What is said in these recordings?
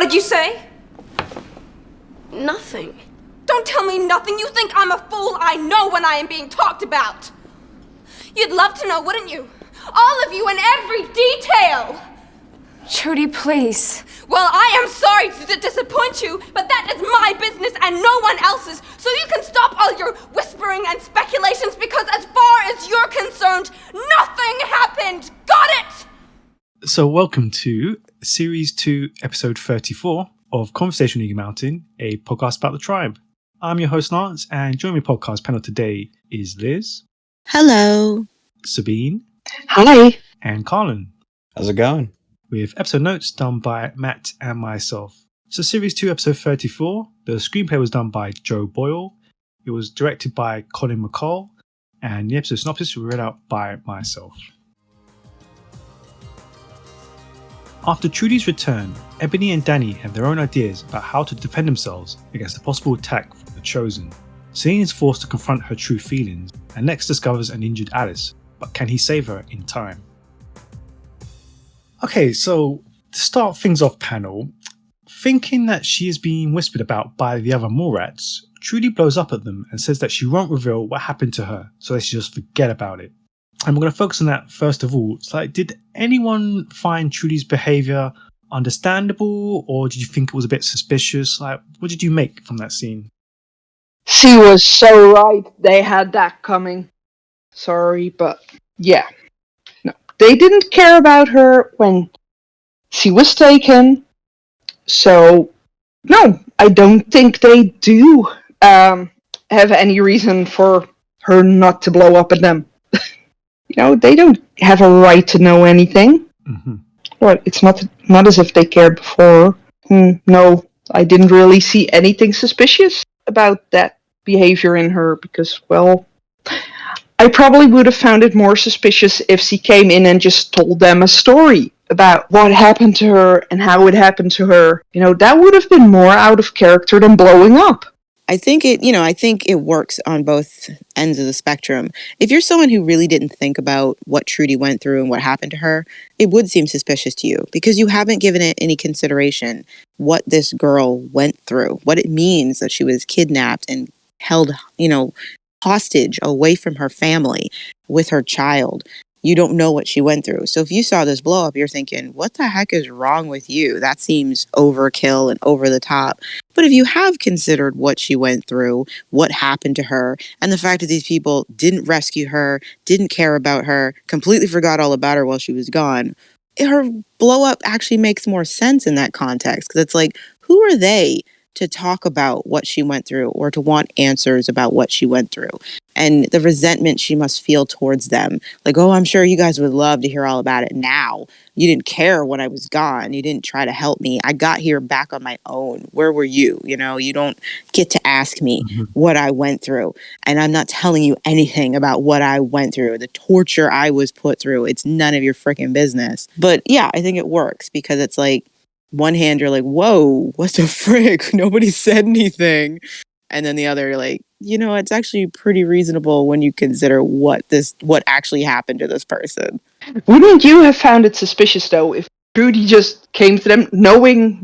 did you say? Nothing. Don't tell me nothing. You think I'm a fool. I know when I am being talked about. You'd love to know, wouldn't you? All of you in every detail. Trudy, please. Well, I am sorry to disappoint you, but that is my business and no one else's. So you can stop all your whispering and speculations because as far as you're concerned, nothing happened. Got it? So welcome to Series 2, Episode 34 of Conversation Eagle Mountain, a podcast about the tribe. I'm your host, Lance, and joining me podcast panel today is Liz. Hello. Sabine. Hi. And Colin. How's it going? With episode notes done by Matt and myself. So Series 2, Episode 34, the screenplay was done by Joe Boyle. It was directed by Colin McCall, and the episode synopsis was read out by myself. After Trudy's return, Ebony and Danny have their own ideas about how to defend themselves against a possible attack from the Chosen. Celine is forced to confront her true feelings, and Lex discovers an injured Alice, but can he save her in time? Okay, so to start things off panel, thinking that she is being whispered about by the other Morats, Trudy blows up at them and says that she won't reveal what happened to her, so they should just forget about it. And we're going to focus on that first of all. It's like, did anyone find Trudy's behaviour understandable, or did you think it was a bit suspicious? Like, what did you make from that scene? She was so right. They had that coming. Sorry, but yeah. No, they didn't care about her when she was taken. So, no, I don't think they do have any reason for her not to blow up at them. You know, they don't have a right to know anything. Mm-hmm. Well, it's not as if they cared before. No, I didn't really see anything suspicious about that behavior in her because, well, I probably would have found it more suspicious if she came in and just told them a story about what happened to her and how it happened to her. You know, that would have been more out of character than blowing up. I think it works on both ends of the spectrum. If you're someone who really didn't think about what Trudy went through and what happened to her, it would seem suspicious to you because you haven't given it any consideration what this girl went through, what it means that she was kidnapped and held, hostage away from her family with her child. You don't know what she went through. So if you saw this blow up, you're thinking, what the heck is wrong with you? That seems overkill and over the top. But if you have considered what she went through, what happened to her, and the fact that these people didn't rescue her, didn't care about her, completely forgot all about her while she was gone, her blow up actually makes more sense in that context. Because it's like, who are they to talk about what she went through or to want answers about what she went through? And the resentment she must feel towards them. Like, oh, I'm sure you guys would love to hear all about it now. You didn't care when I was gone. You didn't try to help me. I got here back on my own. Where were you? You know, you don't get to ask me what I went through. And I'm not telling you anything about what I went through, the torture I was put through. It's none of your freaking business. But yeah, I think it works because it's like, one hand, you're like, whoa, what the frick? Nobody said anything. And then the other, you're like, it's actually pretty reasonable when you consider what actually happened to this person. Wouldn't you have found it suspicious, though, if Trudy just came to them knowing,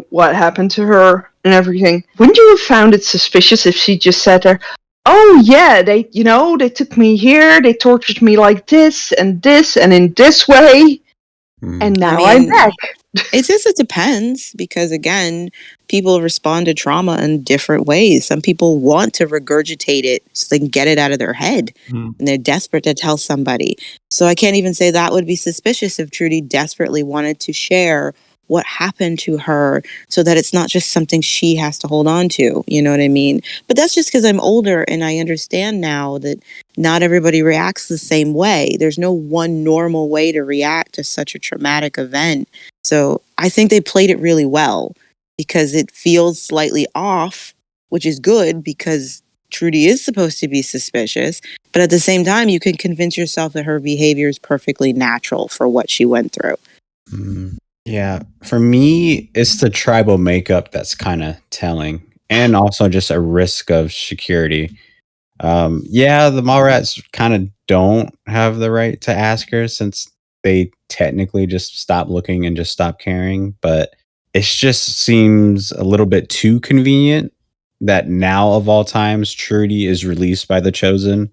what happened to her and everything? Wouldn't you have found it suspicious if she just sat there, oh, yeah, they took me here, they tortured me like this and in this way, and now I'm back. It depends because, again, people respond to trauma in different ways. Some people want to regurgitate it so they can get it out of their head, and they're desperate to tell somebody. So I can't even say that would be suspicious if Trudy desperately wanted to share what happened to her so that it's not just something she has to hold on to. You know what I mean? But that's just because I'm older and I understand now that not everybody reacts the same way. There's no one normal way to react to such a traumatic event. So I think they played it really well because it feels slightly off, which is good because Trudy is supposed to be suspicious. But at the same time, you can convince yourself that her behavior is perfectly natural for what she went through. Yeah, for me, it's the tribal makeup that's kind of telling, and also just a risk of security. The Mallrats kind of don't have the right to ask her since they technically just stop looking and just stop caring. But it just seems a little bit too convenient that now of all times Trudy is released by the Chosen,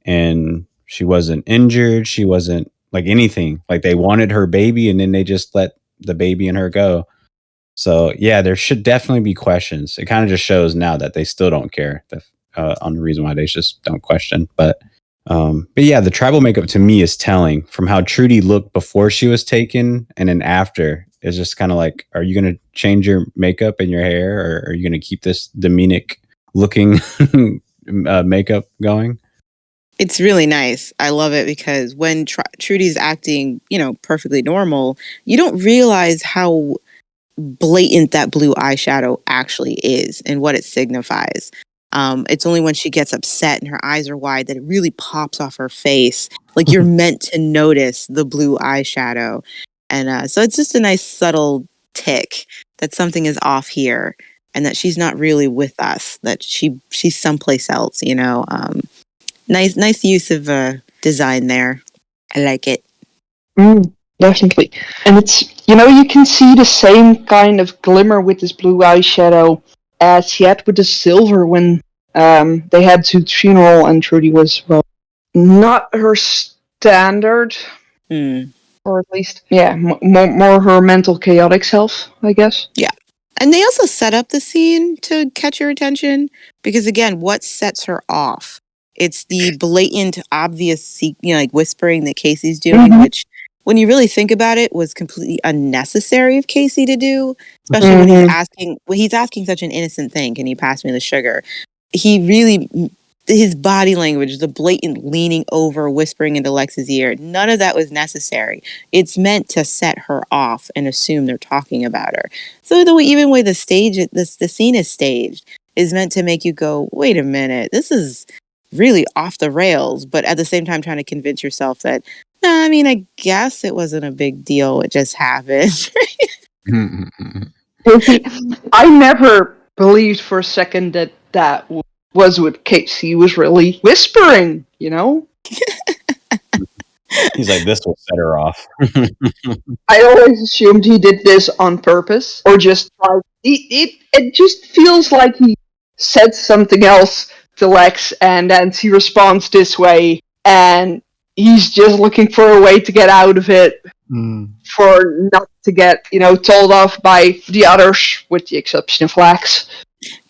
and she wasn't injured, she wasn't like anything. Like they wanted her baby and then they just let the baby and her go. So yeah, there should definitely be questions. It kind of just shows now that they still don't care on the reason why they just don't question. But yeah, the tribal makeup to me is telling from how Trudy looked before she was taken and then after. It's just kind of like, are you going to change your makeup and your hair, or are you going to keep this demonic looking makeup going? It's really nice. I love it because when Trudy's acting, perfectly normal, you don't realize how blatant that blue eyeshadow actually is and what it signifies. It's only when she gets upset and her eyes are wide that it really pops off her face. Like you're meant to notice the blue eyeshadow. And so it's just a nice subtle tick that something is off here and that she's not really with us, that she's someplace else, Nice use of design there. I like it. Definitely. And it's, you can see the same kind of glimmer with this blue eyeshadow as she had with the silver when they had to funeral and Trudy was, well, not her standard. Or at least, more her mental chaotic self, I guess. Yeah. And they also set up the scene to catch your attention because, again, what sets her off? It's the blatant, obvious, like whispering that Casey's doing, which, when you really think about it, was completely unnecessary of Casey to do, especially when he's asking such an innocent thing. Can you pass me the sugar? He really, his body language, the blatant leaning over, whispering into Lex's ear, none of that was necessary. It's meant to set her off and assume they're talking about her. So the way the scene is staged is meant to make you go, wait a minute, this is really off the rails, but at the same time trying to convince yourself that, I guess it wasn't a big deal. It just happened. I never believed for a second that was what Casey he was really whispering, He's like, this will set her off. I always assumed he did this on purpose, or just tried. It just feels like he said something else to Lex, and then she responds this way, and he's just looking for a way to get out of it, for not to get, told off by the others, with the exception of Lex.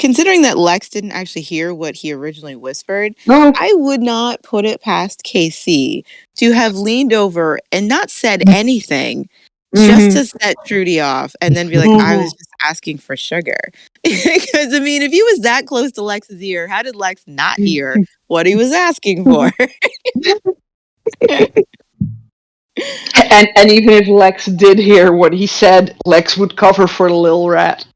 Considering that Lex didn't actually hear what he originally whispered, No. I would not put it past KC to have leaned over and not said anything just to set Trudy off and then be like, I was just asking for sugar. Because, if he was that close to Lex's ear, how did Lex not hear what he was asking for? And even if Lex did hear what he said, Lex would cover for the little rat.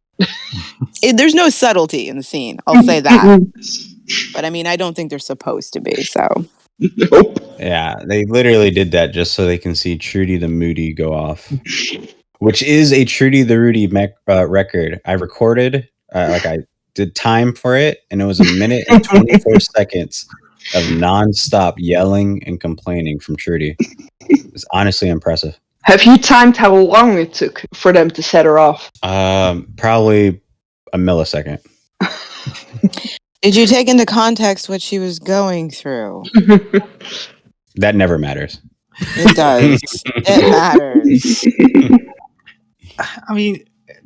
There's no subtlety in the scene, I'll say that. But I don't think they're supposed to be, so. Nope. Yeah, they literally did that just so they can see Trudy the Moody go off, which is a Trudy the Rudy record. I recorded, I did time for it, and it was 1 minute and 24 seconds of nonstop yelling and complaining from Trudy. It's honestly impressive. Have you timed how long it took for them to set her off? Probably a millisecond. Did you take into context what she was going through? That never matters. It does. It matters.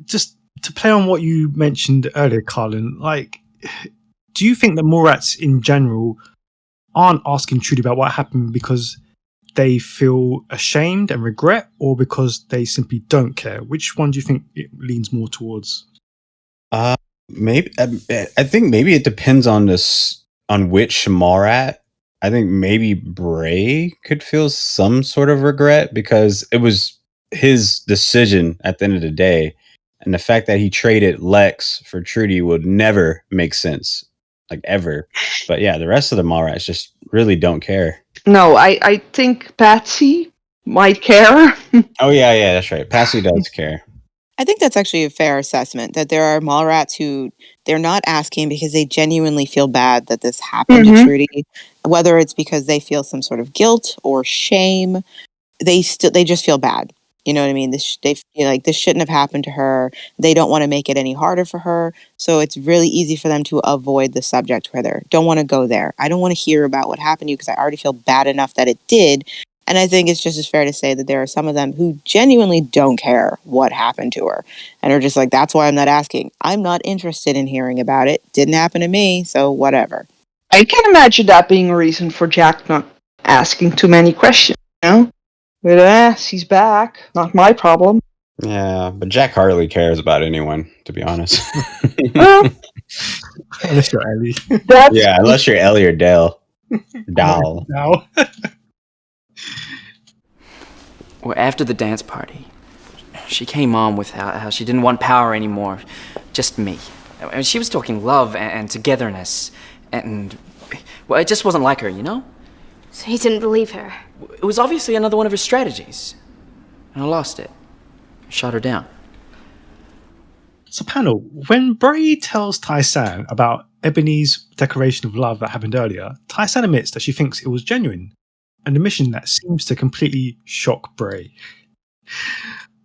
Just to play on what you mentioned earlier, Carlin, do you think that Morats in general aren't asking Trudy about what happened because they feel ashamed and regret, or because they simply don't care? Which one do you think it leans more towards? Maybe I think maybe it depends on which Mallrat. I think maybe Bray could feel some sort of regret because it was his decision at the end of the day, and the fact that he traded Lex for Trudy would never make sense, ever. But yeah, the rest of the Mallrats just really don't care. No, I think Patsy might care. Oh yeah, that's right. Patsy does care. I think that's actually a fair assessment, that there are Mallrats who they're not asking because they genuinely feel bad that this happened to Trudy, whether it's because they feel some sort of guilt or shame. They just feel bad. You know what I mean? They feel like this shouldn't have happened to her. They don't want to make it any harder for her. So it's really easy for them to avoid the subject further. Don't want to go there. I don't want to hear about what happened to you because I already feel bad enough that it did. And I think it's just as fair to say that there are some of them who genuinely don't care what happened to her and are just like, that's why I'm not asking. I'm not interested in hearing about it. Didn't happen to me, so whatever. I can imagine that being a reason for Jack not asking too many questions, you know? But she's back. Not my problem. Yeah, but Jack hardly cares about anyone, to be honest. Well, Unless you're Ellie. that's Yeah, unless you're Ellie or Dale. Dal. Now. Well, after the dance party, she came on with how she didn't want power anymore, just me. I mean, she was talking love and togetherness, and well, it just wasn't like her, you know? So he didn't believe her. It was obviously another one of her strategies, and I lost it. Shot her down. So, panel, when Bray tells Tai-San about Ebony's declaration of love that happened earlier, Tai-San admits that she thinks it was genuine, an admission that seems to completely shock Bray.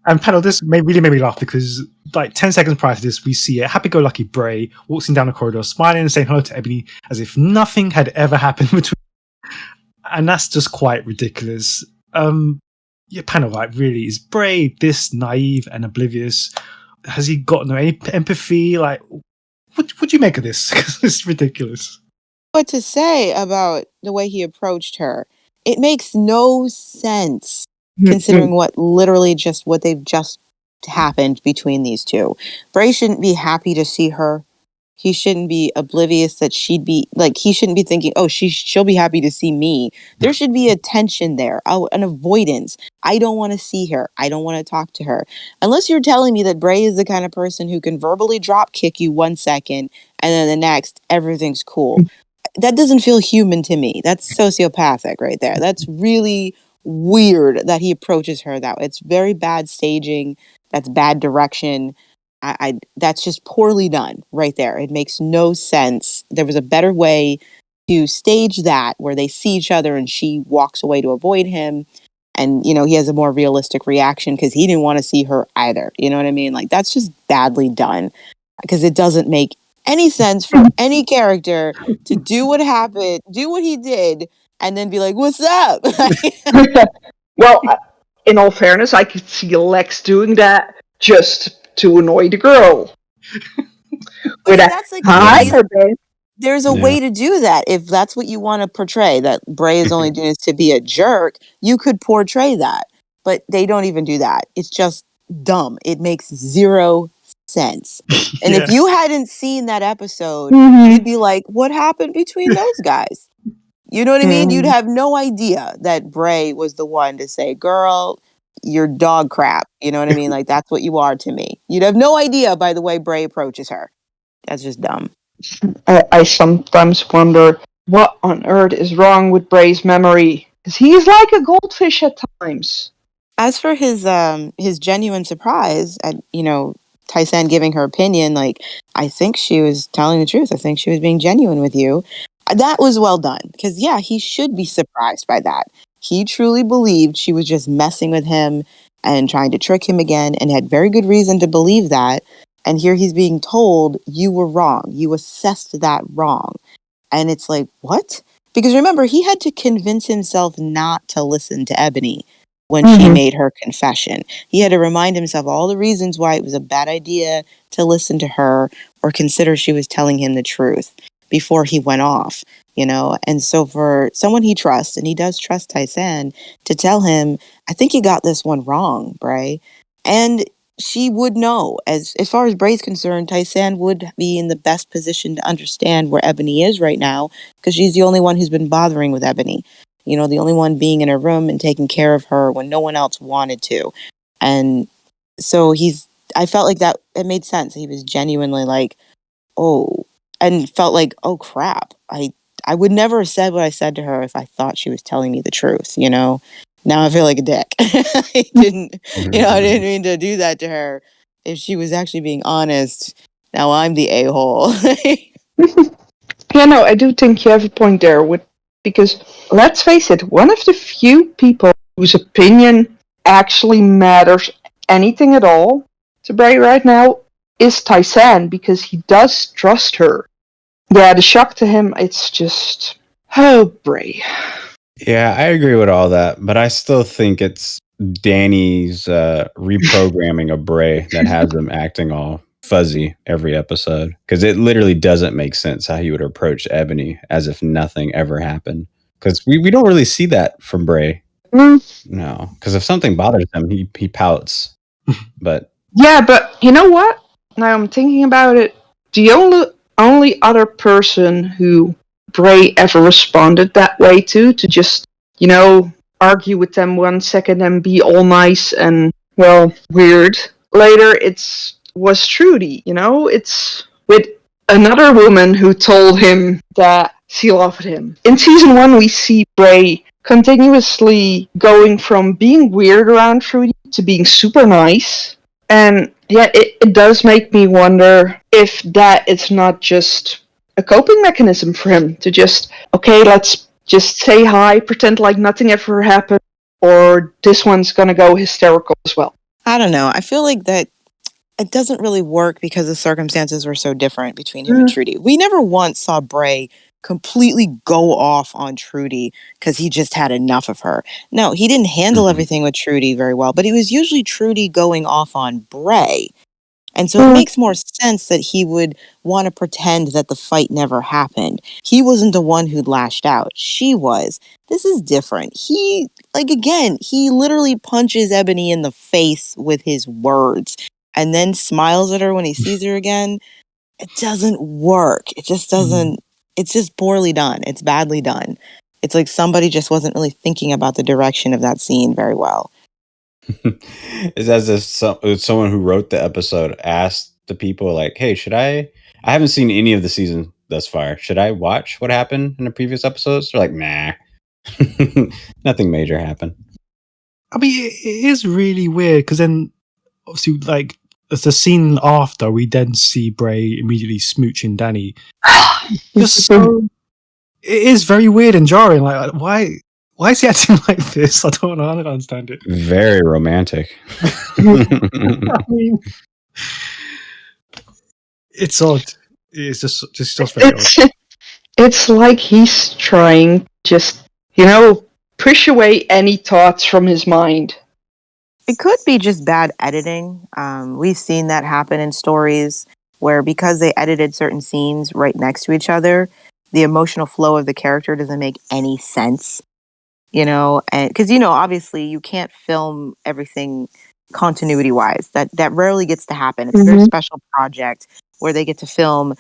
And panel, this really made me laugh because, like, 10 seconds prior to this, we see a happy-go-lucky Bray waltzing down the corridor, smiling and saying hello to Ebony as if nothing had ever happened between. And that's just quite ridiculous. Yeah, panel, like, really, is Bray this naive and oblivious? Has he got no empathy? Like, what do you make of this? It's ridiculous. What to say about the way he approached her? It makes no sense considering what they've just happened between these two. Bray shouldn't be happy to see her. He shouldn't be oblivious that she'd be like, he shouldn't be thinking, oh, she'll be happy to see me. There should be a tension there, an avoidance. I don't want to see her. I don't want to talk to her. Unless you're telling me that Bray is the kind of person who can verbally drop kick you 1 second and then the next, everything's cool. That doesn't feel human to me. That's sociopathic right there. That's really weird that he approaches her that way. It's very bad staging. That's bad direction. That's just poorly done right there. It makes no sense. There was a better way to stage that where they see each other and she walks away to avoid him. And, you know, he has a more realistic reaction because he didn't want to see her either. You know what I mean? Like, that's just badly done because it doesn't make any sense for any character to do what happened, do what he did, and then be like, what's up? well, in all fairness, I could see Lex doing that just to annoy the girl. With That's like, hi, babe. there's a way to do that. If that's what you want to portray, that Bray is only doing this to be a jerk, you could portray that. But they don't even do that. It's just dumb. It makes zero sense. And if you hadn't seen that episode, you'd be like, what happened between those guys? You know what I mean? You'd have no idea that Bray was the one to say, girl, you're dog crap. You know what I mean? Like, that's what you are to me. You'd have no idea by the way Bray approaches her. That's just dumb. I sometimes wonder what on earth is wrong with Bray's memory. Because he is like a goldfish at times. As for his genuine surprise at, you know, Tai-San giving her opinion, like, I think she was telling the truth. I think she was being genuine with you. That was well done. Because, yeah, he should be surprised by that. He truly believed she was just messing with him and trying to trick him again and had very good reason to believe that. And here he's being told, you were wrong. You assessed that wrong. And it's like, what? Because remember, he had to convince himself not to listen to Ebony when she made her confession. He had to remind himself all the reasons why it was a bad idea to listen to her or consider she was telling him the truth before he went off, you know? And so for someone he trusts, and he does trust Tai-San, to tell him, I think you got this one wrong, Bray. And she would know. As far as Bray's concerned, Tai-San would be in the best position to understand where Ebony is right now because she's the only one who's been bothering with Ebony. You know, the only one being in her room and taking care of her when no one else wanted to. And so I felt like that, it made sense. He was genuinely like, oh, and felt like, oh crap. I would never have said what I said to her if I thought she was telling me the truth, you know? Now I feel like a dick. I didn't mean to do that to her. If she was actually being honest, now I'm the a-hole. Yeah, no, I do think you have a point there. Because, let's face it, one of the few people whose opinion actually matters anything at all to Bray right now is Tyson, because he does trust her. Yeah, the shock to him, it's just, oh, Bray. Yeah, I agree with all that, but I still think it's Danny's reprogramming of Bray that has him acting all fuzzy every episode. Because it literally doesn't make sense how he would approach Ebony as if nothing ever happened. Because we don't really see that from Bray. No, because if something bothers him, he pouts. But yeah, but you know what? Now I'm thinking about it. The only other person who Bray ever responded that way to just, argue with them 1 second and be all nice and, well, weird. Later, was Trudy, It's with another woman who told him that she loved him. In season 1, we see Bray continuously going from being weird around Trudy to being super nice. And yeah, it does make me wonder if that is not just a coping mechanism for him to just, okay, let's just say hi, pretend like nothing ever happened, or this one's gonna go hysterical as well. I don't know. I feel like that it doesn't really work because the circumstances were so different between him and Trudy. We never once saw Bray completely go off on Trudy because he just had enough of her. No, he didn't handle everything with Trudy very well, but it was usually Trudy going off on Bray. And so it makes more sense that he would want to pretend that the fight never happened. He wasn't the one who lashed out. She was. This is different. He literally punches Ebony in the face with his words and then smiles at her when he sees her again. It doesn't work. It just doesn't. It's just poorly done. It's badly done. It's like somebody just wasn't really thinking about the direction of that scene very well. It's as if someone who wrote the episode asked the people, like, hey, should I haven't seen any of the season thus far. Should I watch what happened in the previous episodes? They're like, nah. Nothing major happened. I mean, it is really weird because then, obviously, like, as the scene after, we then see Bray immediately smooching Danny. Just so, it is very weird and jarring. Like, why is he acting like this? I don't understand it. Very romantic. I mean, it's odd. It's just very odd. It's like he's trying to just, push away any thoughts from his mind. It could be just bad editing. We've seen that happen in stories where because they edited certain scenes right next to each other, the emotional flow of the character doesn't make any sense. And because, obviously you can't film everything continuity wise. That rarely gets to happen. It's a very special project where they get to film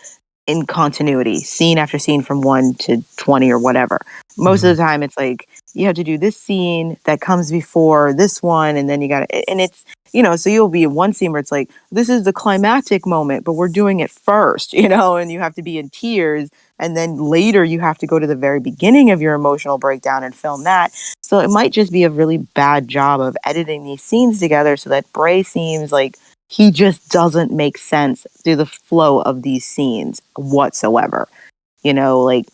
in continuity, scene after scene from 1 to 20 or whatever. Most of the time it's like you have to do this scene that comes before this one, and then you got to, and it's, so you'll be in one scene where it's like, this is the climactic moment, but we're doing it first, and you have to be in tears, and then later you have to go to the very beginning of your emotional breakdown and film that. So it might just be a really bad job of editing these scenes together so that Bray seems like he just doesn't make sense through the flow of these scenes whatsoever. Like,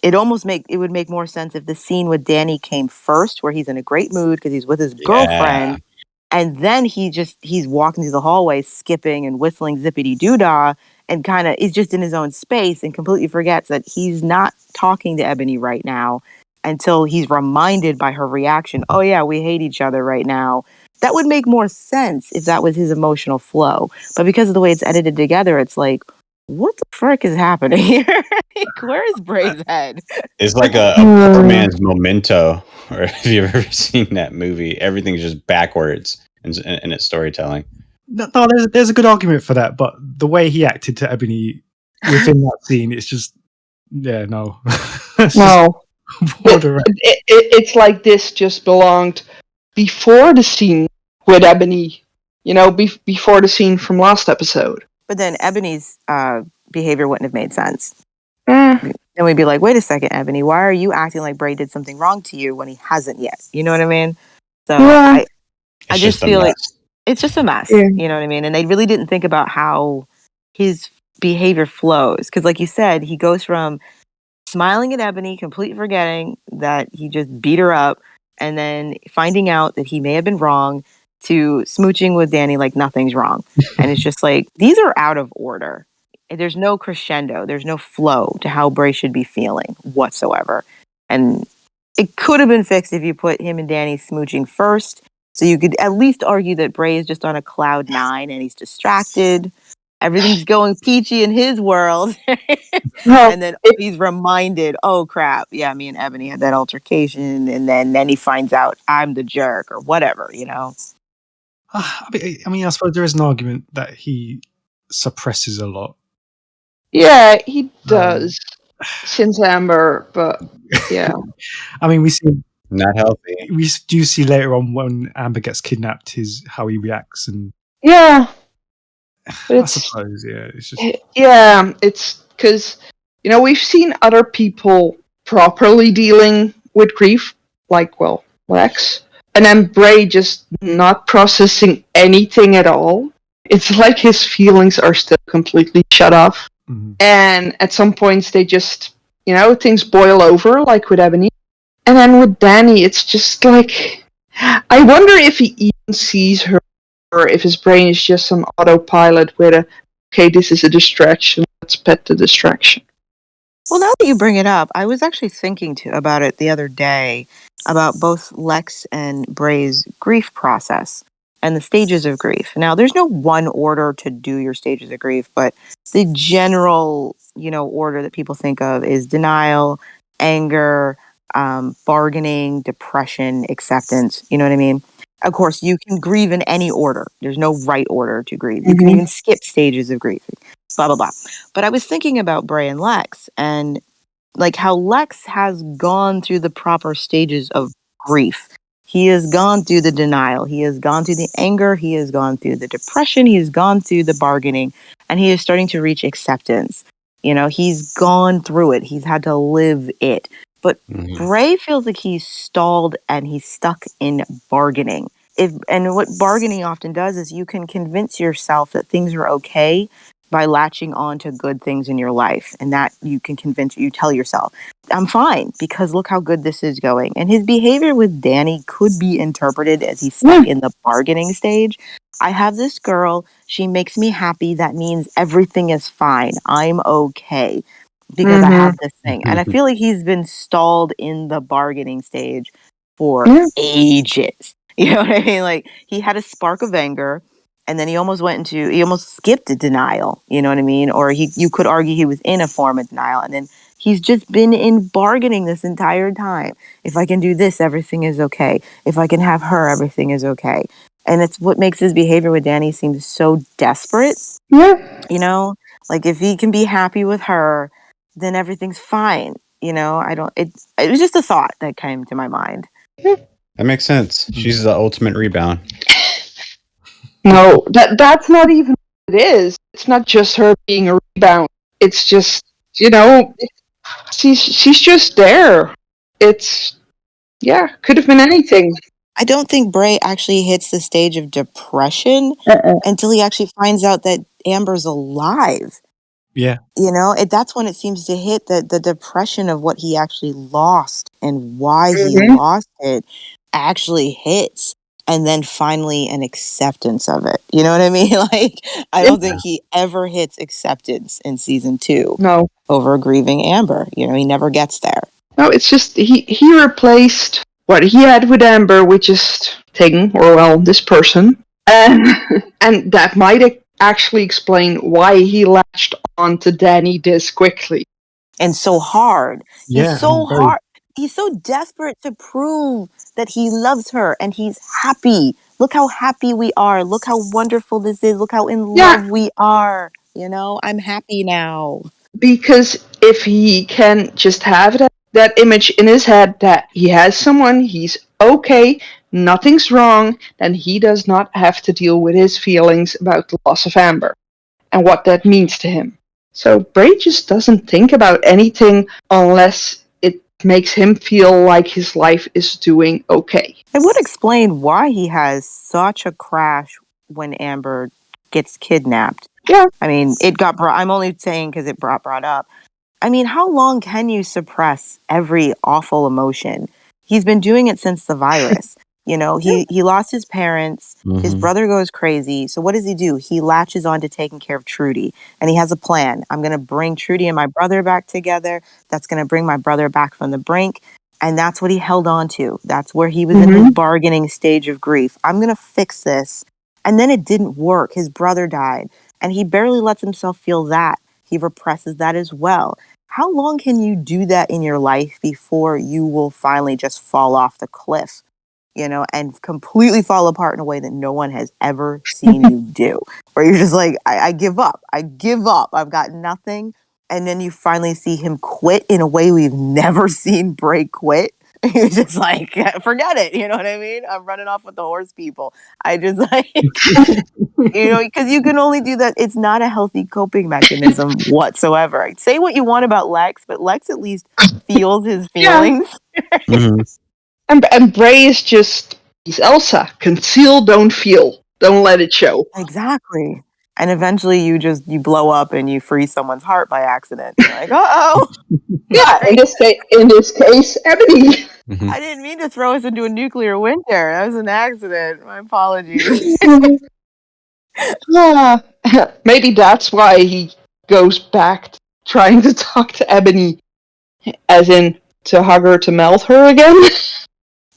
it would make more sense if the scene with Danny came first, where he's in a great mood because he's with his girlfriend, and then he's walking through the hallway, skipping and whistling zippity doo dah, and kind of is just in his own space and completely forgets that he's not talking to Ebony right now until he's reminded by her reaction. Oh yeah, we hate each other right now. That would make more sense if that was his emotional flow. But because of the way it's edited together, it's like, what the frick is happening here? Where is Bray's head? It's like a poor man's Memento. Or if you've ever seen that movie, everything's just backwards in its storytelling. No, there's a good argument for that, but the way he acted to Ebony within that scene, it's just, yeah, no. No. It's like this just belonged before the scene with Ebony, before the scene from last episode. But then Ebony's behavior wouldn't have made sense. Then we'd be like, wait a second, Ebony, why are you acting like Bray did something wrong to you when he hasn't yet? You know what I mean? So I just feel like it's just a mess. Yeah. You know what I mean? And they really didn't think about how his behavior flows. Because like you said, he goes from smiling at Ebony, completely forgetting that he just beat her up, and then finding out that he may have been wrong to smooching with Danny like nothing's wrong. And it's just like, these are out of order. There's no crescendo, there's no flow to how Bray should be feeling whatsoever. And it could have been fixed if you put him and Danny smooching first. So you could at least argue that Bray is just on a cloud 9 and he's distracted. Everything's going peachy in his world. Well, And then he's reminded, oh crap, yeah, me and Ebony had that altercation. And then he finds out I'm the jerk or whatever, you know? I mean, I suppose there is an argument that he suppresses a lot. yeah, he does since Amber, but yeah. I mean, we Not healthy. do see later on when Amber gets kidnapped how he reacts, and Yeah. But I it's, suppose, yeah, it's just yeah, it's because, we've seen other people properly dealing with grief, like, well, Lex. And then Bray just not processing anything at all. It's like his feelings are still completely shut off. mhm. And at some points they just, things boil over, like with Ebony. And then with Danny, it's just like, I wonder if he even sees her, or if his brain is just on autopilot with okay, this is a distraction, let's pet the distraction. Well, now that you bring it up, I was actually thinking about it the other day about both Lex and Bray's grief process and the stages of grief. Now, there's no one order to do your stages of grief, but the general, order that people think of is denial, anger, bargaining, depression, acceptance. You know what I mean? Of course, you can grieve in any order. There's no right order to grieve. You can even skip stages of grief, blah, blah, blah. But I was thinking about Bray and Lex and like how Lex has gone through the proper stages of grief. He has gone through the denial. He has gone through the anger. He has gone through the depression. He has gone through the bargaining, and he is starting to reach acceptance. He's gone through it. He's had to live it. But Bray feels like he's stalled and he's stuck in bargaining. And what bargaining often does is you can convince yourself that things are okay by latching on to good things in your life. And that you tell yourself, I'm fine because look how good this is going. And his behavior with Danny could be interpreted as he's stuck in the bargaining stage. I have this girl. She makes me happy. That means everything is fine. I'm okay because I have this thing. And I feel like he's been stalled in the bargaining stage for ages. You know what I mean? Like he had a spark of anger. And then he almost skipped a denial, you know what I mean? Or you could argue he was in a form of denial. And then he's just been in bargaining this entire time. If I can do this, everything is okay. If I can have her, everything is okay. And it's what makes his behavior with Danny seem so desperate. Yeah. Like if he can be happy with her, then everything's fine. It was just a thought that came to my mind. That makes sense. She's the ultimate rebound. No, that's not even what it is. It's not just her being a rebound. It's just, she's just there. It's, could have been anything. I don't think Bray actually hits the stage of depression until he actually finds out that Amber's alive. Yeah. That's when it seems to hit the depression of what he actually lost and why he lost it actually hits. And then finally an acceptance of it. You know what I mean? Like, I don't think he ever hits acceptance in season 2. No. Over grieving Amber. He never gets there. No, it's just he replaced what he had with Amber with just thing, or well, this person. And that might actually explain why he latched on to Danny this quickly. And so hard. Yeah, He's so hard. He's so desperate to prove that he loves her and he's happy. Look how happy we are. Look how wonderful this is. Look how in love we are. I'm happy now. Because if he can just have that image in his head that he has someone, he's okay, nothing's wrong, then he does not have to deal with his feelings about the loss of Amber and what that means to him. So Bray just doesn't think about anything unless it makes him feel like his life is doing okay. It would explain why he has such a crash when Amber gets kidnapped. Yeah. I mean, it got brought. I'm only saying because it brought up. I mean, how long can you suppress every awful emotion? He's been doing it since the virus. You know, he lost his parents. His brother goes crazy. So what does he do? He latches on to taking care of Trudy. And he has a plan. I'm going to bring Trudy and my brother back together. That's going to bring my brother back from the brink. And that's what he held on to. That's where he was in his bargaining stage of grief. I'm going to fix this. And then it didn't work. His brother died. And he barely lets himself feel that. He represses that as well. How long can you do that in your life before you will finally just fall off the cliff, you know, and completely fall apart in a way that no one has ever seen you do? Where you're just like, I give up. I give up. I've got nothing. And then you finally see him quit in a way we've never seen Bray quit. You're just like, forget it. You know what I mean? I'm running off with the horse people. I just like, you know, because you can only do that. It's not a healthy coping mechanism whatsoever. Say what you want about Lex, but Lex at least feels his feelings. And Bray is just, he's Elsa. Conceal, don't feel. Don't let it show. Exactly. And eventually you blow up and you freeze someone's heart by accident. You're like, uh-oh. Yeah, in this case, Ebony. I didn't mean to throw us into a nuclear winter. That was an accident. My apologies. Maybe that's why he goes back trying to talk to Ebony, as in to hug her, to melt her again.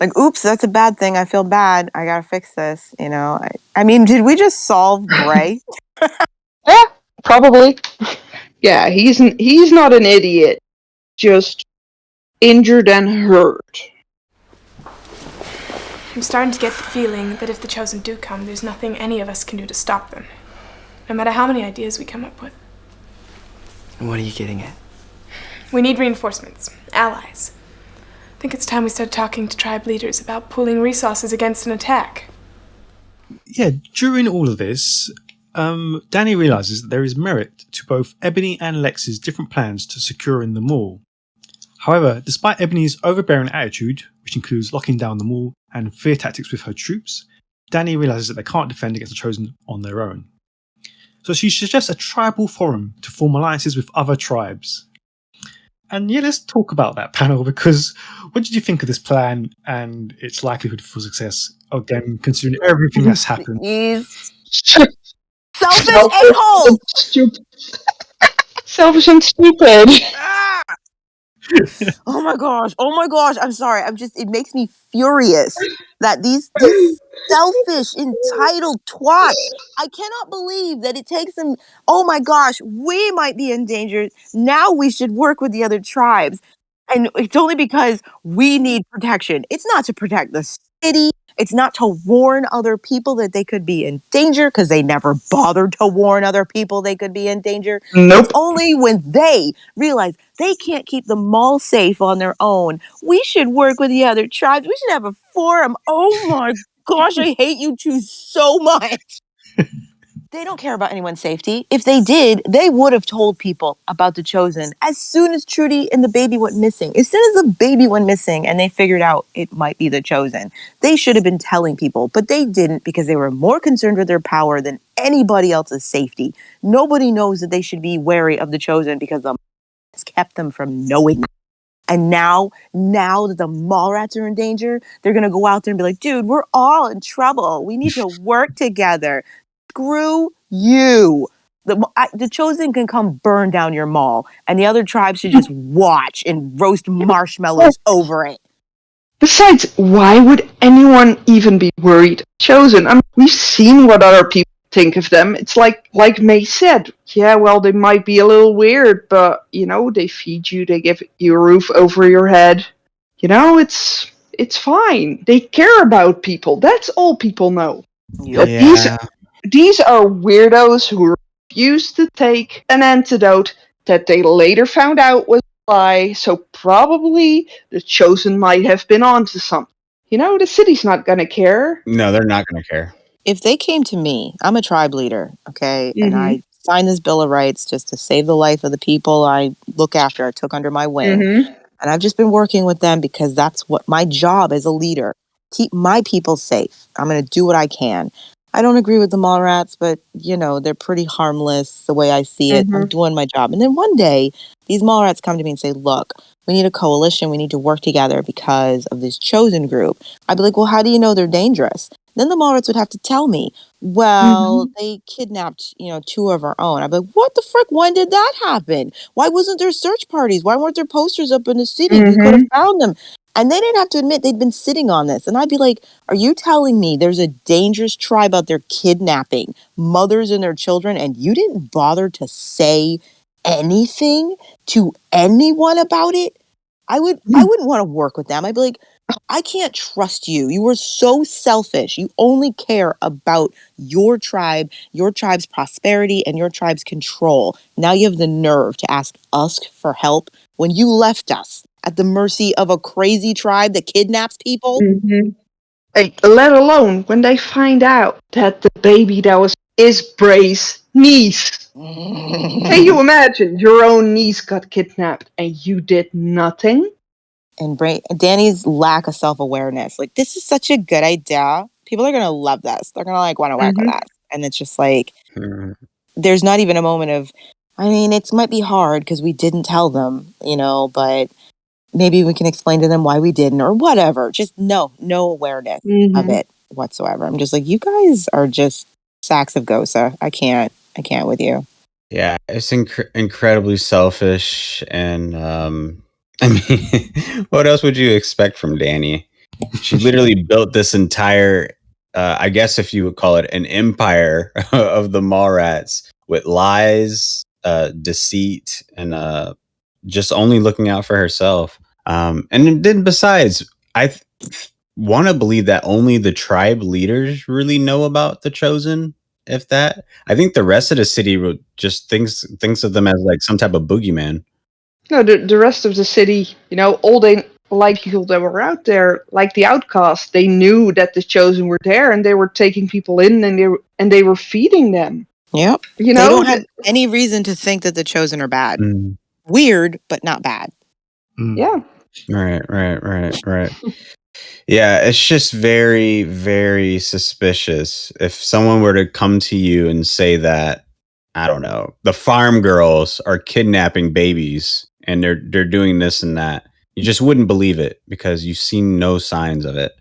Like, oops, that's a bad thing. I feel bad. I gotta fix this. You know. I mean, did we just solve Bray? Yeah, probably. Yeah, he's not an idiot. Just injured and hurt. I'm starting to get the feeling that if the Chosen do come, there's nothing any of us can do to stop them. No matter how many ideas we come up with. What are you getting at? We need reinforcements. Allies. I think it's time we start talking to tribe leaders about pooling resources against an attack. Yeah, during all of this, Danny realizes that there is merit to both Ebony and Lex's different plans to securing the mall. However, despite Ebony's overbearing attitude, which includes locking down the mall and fear tactics with her troops, Danny realizes that they can't defend against the Chosen on their own. So she suggests a tribal forum to form alliances with other tribes. And yeah, let's talk about that panel, because what did you think of this plan and its likelihood for success? Again, considering everything that's happened. He's selfish a-hole! Selfish and stupid. Oh my gosh, I'm sorry. It makes me furious that these selfish, entitled twats. I cannot believe that it takes them, oh my gosh, we might be endangered. Now we should work with the other tribes. And it's only because we need protection. It's not to protect the city. It's not to warn other people that they could be in danger, because they never bothered to warn other people they could be in danger. Nope. It's only when they realize they can't keep the mall safe on their own. We should work with the other tribes. We should have a forum. Oh my gosh, I hate you two so much. They don't care about anyone's safety. If they did, they would have told people about the Chosen as soon as Trudy and the baby went missing. As soon as the baby went missing and they figured out it might be the Chosen, they should have been telling people, but they didn't, because they were more concerned with their power than anybody else's safety. Nobody knows that they should be wary of the Chosen because the has kept them from knowing. And now that the mall rats are in danger, they're going to go out there and be like, dude, we're all in trouble. We need to work together. Screw you. The Chosen can come burn down your mall, and the other tribes should just watch and roast marshmallows over it. Besides, why would anyone even be worried? Chosen. I mean, we've seen what other people think of them. It's like May said. Yeah, well, they might be a little weird, but, you know, they feed you, they give you a roof over your head. You know, it's fine. They care about people. That's all people know. Yeah. These are weirdos who refuse to take an antidote that they later found out was a lie, so probably the Chosen might have been onto something. You know, the city's not gonna care. No, they're not going to care. If they came to me, I'm a tribe leader, okay? And I signed this Bill of Rights just to save the life of the people I look after, I took under my wing. And I've just been working with them because that's what my job as a leader. Keep my people safe. I'm going to do what I can. I don't agree with the mall rats, but, you know, they're pretty harmless the way I see it. I'm doing my job. And then one day, these mall rats come to me and say, look, we need a coalition. We need to work together because of this chosen group. I'd be like, well, how do you know they're dangerous? Then the Mallrats would have to tell me, well, they kidnapped, 2 of our own. I'd be like, what the frick? When did that happen? Why wasn't there search parties? Why weren't there posters up in the city? We could have found them. And they didn't have to admit they'd been sitting on this. And I'd be like, are you telling me there's a dangerous tribe out there kidnapping mothers and their children, and you didn't bother to say anything to anyone about it? I wouldn't want to work with them. I'd be like, I can't trust you. You are so selfish. You only care about your tribe, your tribe's prosperity, and your tribe's control. Now you have the nerve to ask us for help when you left us at the mercy of a crazy tribe that kidnaps people. Hey, let alone when they find out that the baby that was is Bray's niece. Can you imagine? Your own niece got kidnapped and you did nothing? And Danny's lack of self-awareness. Like, this is such a good idea. People are going to love this. They're going to want to work with us. And it's just like, there's not even a moment of, I mean, it might be hard because we didn't tell them, but maybe we can explain to them why we didn't or whatever. Just no awareness of it whatsoever. I'm just like, you guys are just sacks of Gosa. I can't with you. Yeah, it's incredibly selfish, and I mean, what else would you expect from Danny? She literally built this entire, I guess if you would call it an empire of the Mallrats with lies, deceit, and just only looking out for herself. And then besides, I want to believe that only the tribe leaders really know about the Chosen. If that, I think the rest of the city would just thinks of them as like some type of boogeyman. No, the rest of the city, all they like people that were out there, like the outcasts, they knew that the Chosen were there, and they were taking people in, and they were feeding them. Yep. They don't have any reason to think that the Chosen are bad. Weird, but not bad. Yeah. Right. Yeah, it's just very, very suspicious. If someone were to come to you and say that, I don't know, the farm girls are kidnapping babies and they're doing this and that, you just wouldn't believe it because you've seen no signs of it.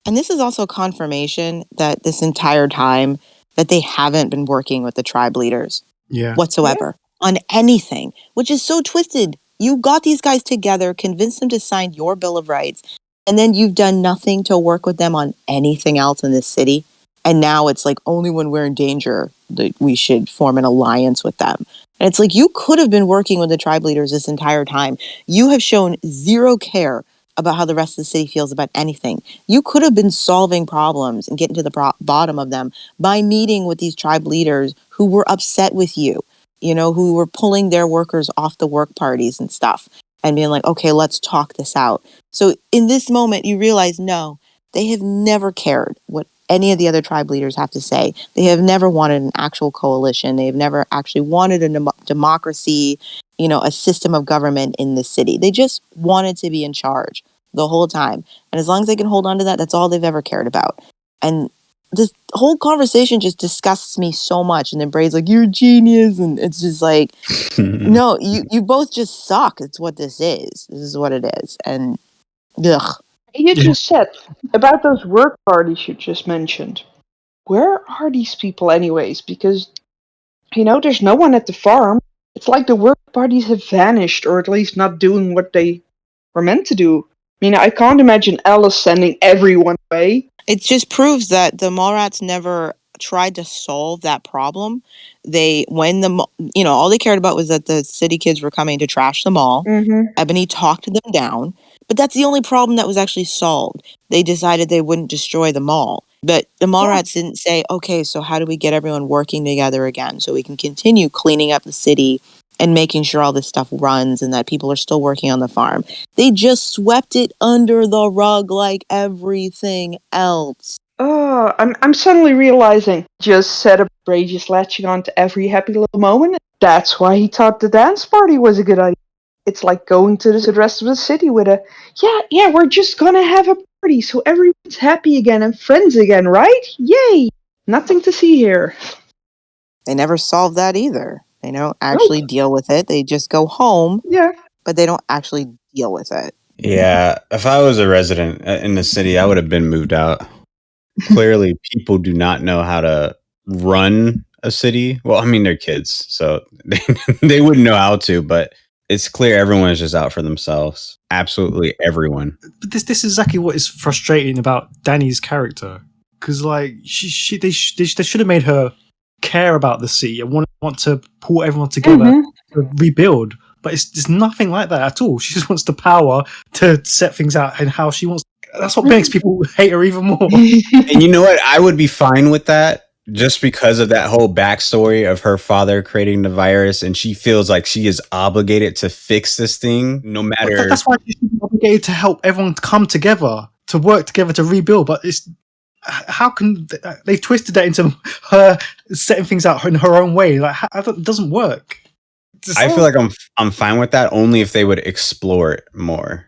And this is also confirmation that this entire time that they haven't been working with the tribe leaders whatsoever on anything, which is so twisted. You got these guys together, convinced them to sign your Bill of Rights, and then you've done nothing to work with them on anything else in this city. And now it's like only when we're in danger that we should form an alliance with them. And it's like you could have been working with the tribe leaders this entire time. You have shown zero care about how the rest of the city feels about anything. You could have been solving problems and getting to the bottom of them by meeting with these tribe leaders who were upset with you, who were pulling their workers off the work parties and stuff and being like, okay, let's talk this out. So in this moment, you realize, no, they have never cared what any of the other tribe leaders have to say. They have never wanted an actual coalition. They have never actually wanted a democracy, a system of government in the city. They just wanted to be in charge the whole time. And as long as they can hold on to that, that's all they've ever cared about. And this whole conversation just disgusts me so much. And then Bray's like, you're a genius. And it's just like, no, you both just suck. It's what this is. This is what it is. And ugh. You just said about those work parties you just mentioned. Where are these people anyways? Because, there's no one at the farm. It's like the work parties have vanished, or at least not doing what they were meant to do. I mean, I can't imagine Alice sending everyone away. It just proves that the Mallrats never tried to solve that problem. All they cared about was that the city kids were coming to trash the mall. Ebony talked them down. But that's the only problem that was actually solved. They decided they wouldn't destroy the mall. But the Mallrats didn't say, okay, so how do we get everyone working together again so we can continue cleaning up the city and making sure all this stuff runs and that people are still working on the farm. They just swept it under the rug like everything else. Oh, I'm suddenly realizing just set up Bray just latching on to every happy little moment. That's why he thought the dance party was a good idea. It's like going to the rest of the city with a, yeah, we're just gonna have a party so everyone's happy again and friends again, right? Yay! Nothing to see here. They never solved that either. They don't actually deal with it. They just go home. Yeah. But they don't actually deal with it. Yeah, if I was a resident in the city, I would have been moved out. Clearly, people do not know how to run a city. Well, I mean, they're kids, so they wouldn't know how to, but it's clear everyone is just out for themselves. Absolutely everyone. But this is exactly what is frustrating about Danny's character, because like they should have made her care about the city and want to pull everyone together to rebuild. But it's nothing like that at all. She just wants the power to set things out and how she wants. That's what makes people hate her even more. And you know what? I would be fine with that just because of that whole backstory of her father creating the virus, and she feels like she is obligated to fix this thing no matter. That's why she's obligated to help everyone come together, to work together to rebuild. But it's how can they've twisted that into her setting things out in her own way? Like it doesn't work. I feel like I'm fine with that only if they would explore it more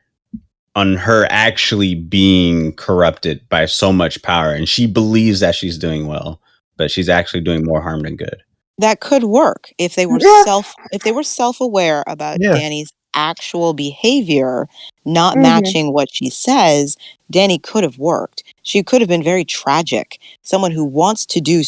on her actually being corrupted by so much power, and she believes that she's doing well, but she's actually doing more harm than good. That could work if they were self-aware about Danny's actual behavior not matching what she says. Danny could have worked. She could have been very tragic. Someone who wants to do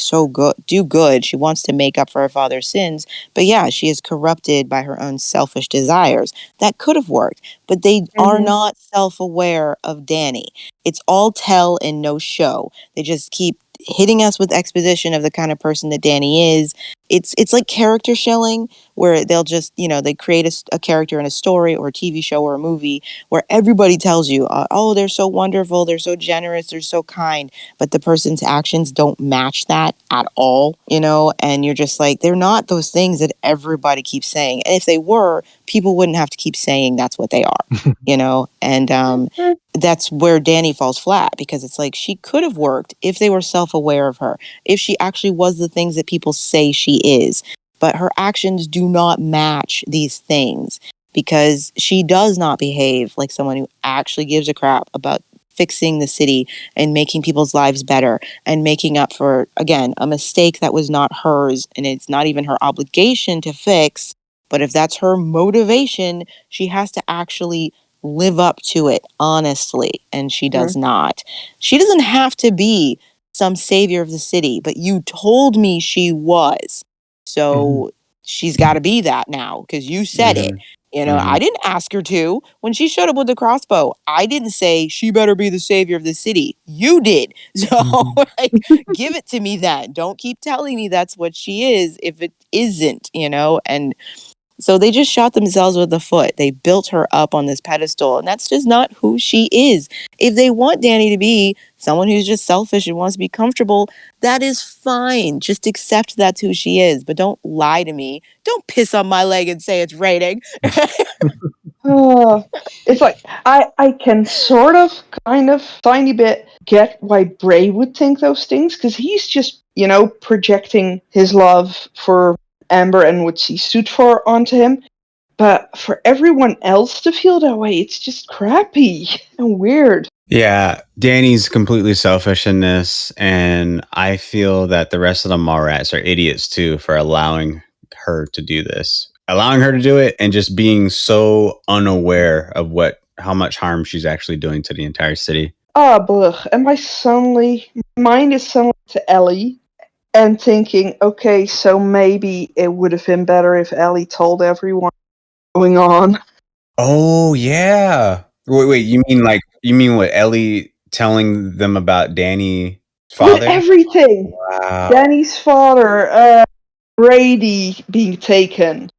good. She wants to make up for her father's sins. But yeah, she is corrupted by her own selfish desires. That could have worked. But they are not self-aware of Danny. It's all tell and no show. They just keep hitting us with exposition of the kind of person that Danny is. It's like character shilling, where they'll just, they create a character in a story or a TV show or a movie where everybody tells you, oh, they're so wonderful, they're so generous, they're so kind, but the person's actions don't match that at all, and you're just like, they're not those things that everybody keeps saying. And if they were, people wouldn't have to keep saying that's what they are, and that's where Danny falls flat, because it's like she could have worked if they were self-aware of her, if she actually was the things that people say she is. But her actions do not match these things, because she does not behave like someone who actually gives a crap about fixing the city and making people's lives better and making up for, again, a mistake that was not hers and it's not even her obligation to fix. But if that's her motivation, she has to actually live up to it honestly, and she does not. She doesn't have to be some savior of the city, but you told me she was. So she's got to be that now, because you said it. I didn't ask her to. When she showed up with the crossbow, I didn't say she better be the savior of the city. You did. So give it to me then. Don't keep telling me that's what she is if it isn't, and so they just shot themselves with the foot. They built her up on this pedestal, and that's just not who she is. If they want Danny to be someone who's just selfish and wants to be comfortable, that is fine. Just accept that's who she is, but don't lie to me. Don't piss on my leg and say it's raining. It's like, I can sort of, kind of, tiny bit get why Bray would think those things, because he's just, projecting his love for Amber and what she stood for onto him. But for everyone else to feel that way, it's just crappy and weird. Yeah, Danny's completely selfish in this, and I feel that the rest of the Mallrats are idiots too for allowing her to do this. Allowing her to do it and just being so unaware of how much harm she's actually doing to the entire city. And my mind is suddenly to Ellie, and thinking, okay, so maybe it would have been better if Ellie told everyone what's going on. Oh yeah. Wait, you mean what, Ellie telling them about Danny's father? With everything. Wow. Danny's father, Brady being taken.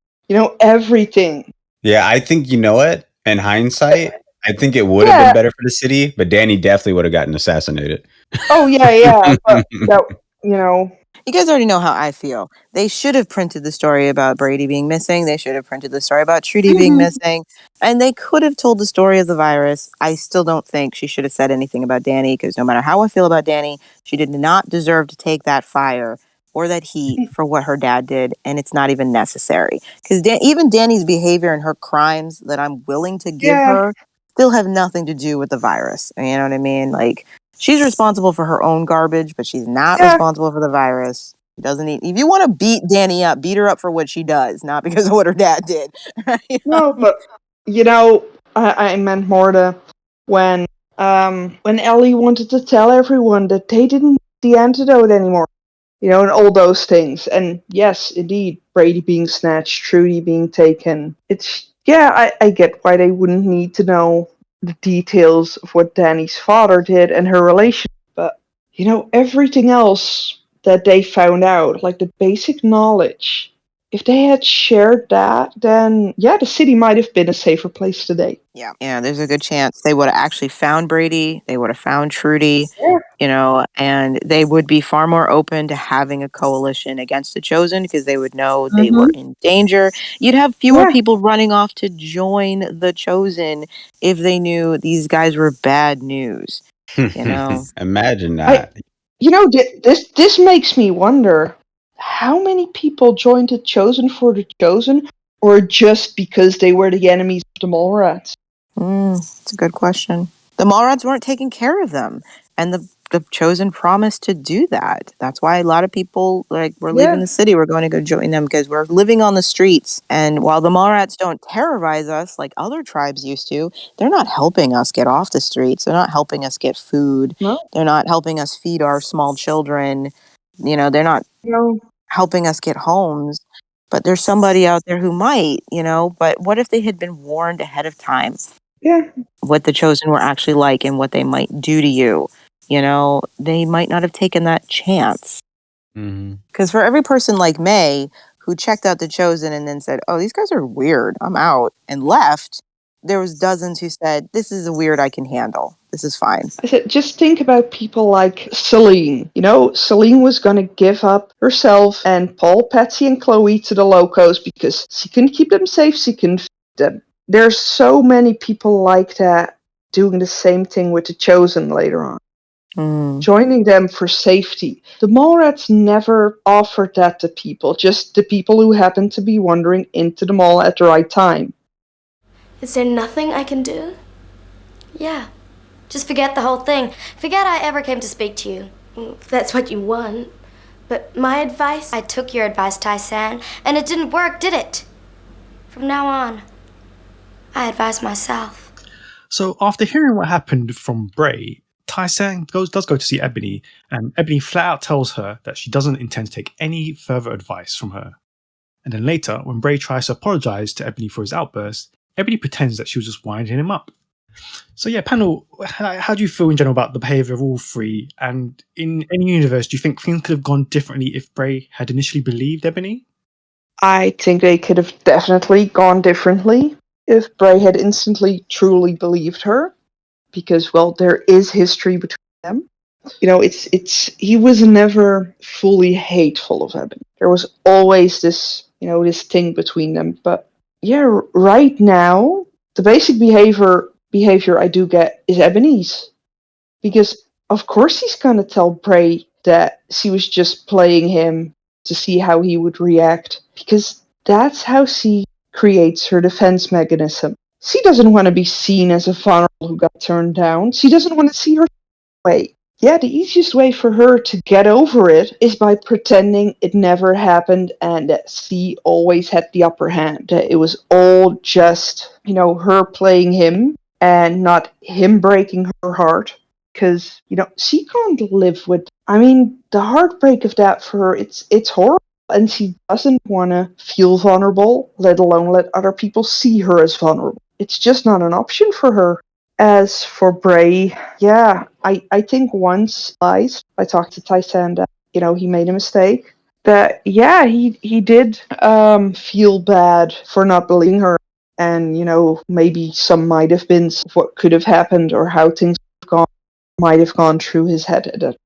Everything. Yeah, I think, you know what? In hindsight, I think it would have been better for the city, but Danny definitely would have gotten assassinated. Oh yeah. But that, You guys already know how I feel. They should have printed the story about Brady being missing. They should have printed the story about Trudy being missing. And they could have told the story of the virus. I still don't think she should have said anything about Danny, because no matter how I feel about Danny, she did not deserve to take that fire or that heat for what her dad did. And it's not even necessary. Because even Danny's behavior and her crimes that I'm willing to give her still have nothing to do with the virus. You know what I mean? Like, she's responsible for her own garbage, but she's not responsible for the virus. She doesn't need. If you want to beat Danny up, beat her up for what she does, not because of what her dad did. No, but I meant more when Ellie wanted to tell everyone that they didn't need the antidote anymore. And all those things. And yes, indeed, Brady being snatched, Trudy being taken. I get why they wouldn't need to know the details of what Danny's father did and her relationship. But, everything else that they found out, like the basic knowledge, if they had shared that, then yeah, the city might have been a safer place today. Yeah, there's a good chance they would have actually found Brady. They would have found Trudy, and they would be far more open to having a coalition against the Chosen because they would know they were in danger. You'd have fewer people running off to join the Chosen if they knew these guys were bad news. Imagine that. This makes me wonder how many people joined the Chosen for the Chosen, or just because they were the enemies of the Mallrats? That's a good question. The Mallrats weren't taking care of them, and the Chosen promised to do that. That's why a lot of people we're leaving the city. We're going to go join them because we're living on the streets. And while the Mallrats don't terrorize us like other tribes used to, they're not helping us get off the streets. They're not helping us get food. No. They're not helping us feed our small children. They're not helping us get homes. But there's somebody out there who might, But what if they had been warned ahead of time? Yeah. What the Chosen were actually like and what they might do to you. They might not have taken that chance. Because for every person like May who checked out the Chosen and then said, "Oh, these guys are weird, I'm out," and left, there was dozens who said, "This is a weird I can handle. This is fine." I said, just think about people like Celine. Celine was going to give up herself and Paul, Patsy, and Chloe to the Locos because she couldn't keep them safe, she couldn't feed them. There's so many people like that doing the same thing with the Chosen later on. Joining them for safety. The Mallrats never offered that to people, just the people who happened to be wandering into the mall at the right time. Is there nothing I can do? Yeah. Just forget the whole thing. Forget I ever came to speak to you. If that's what you want. But my advice? I took your advice, Tai-san, and it didn't work, did it? From now on, I advise myself. So after hearing what happened from Bray, Tai-san does go to see Ebony, and Ebony flat out tells her that she doesn't intend to take any further advice from her. And then later, when Bray tries to apologise to Ebony for his outburst, Ebony pretends that she was just winding him up. So yeah, panel, how do you feel in general about the behaviour of all three? And in any universe, do you think things could have gone differently if Bray had initially believed Ebony? I think they could have definitely gone differently if Bray had instantly truly believed her. Because, well, there is history between them. He was never fully hateful of Ebony. There was always this thing between them. But yeah, right now, the basic behavior I do get is Ebony's. Because, of course, he's going to tell Bray that she was just playing him to see how he would react. Because that's how she creates her defense mechanism. She doesn't want to be seen as a vulnerable who got turned down. She doesn't want to see her way. Yeah, the easiest way for her to get over it is by pretending it never happened and that she always had the upper hand. That it was all just, her playing him and not him breaking her heart. Because, she can't live with... the heartbreak of that for her, it's horrible. And she doesn't want to feel vulnerable, let alone let other people see her as vulnerable. It's just not an option for her. As for Bray, yeah, I think once I talked to Tai-san that, he made a mistake. That, yeah, he did feel bad for not believing her. And, maybe some might have been what could have happened or how things might have gone through his head at that.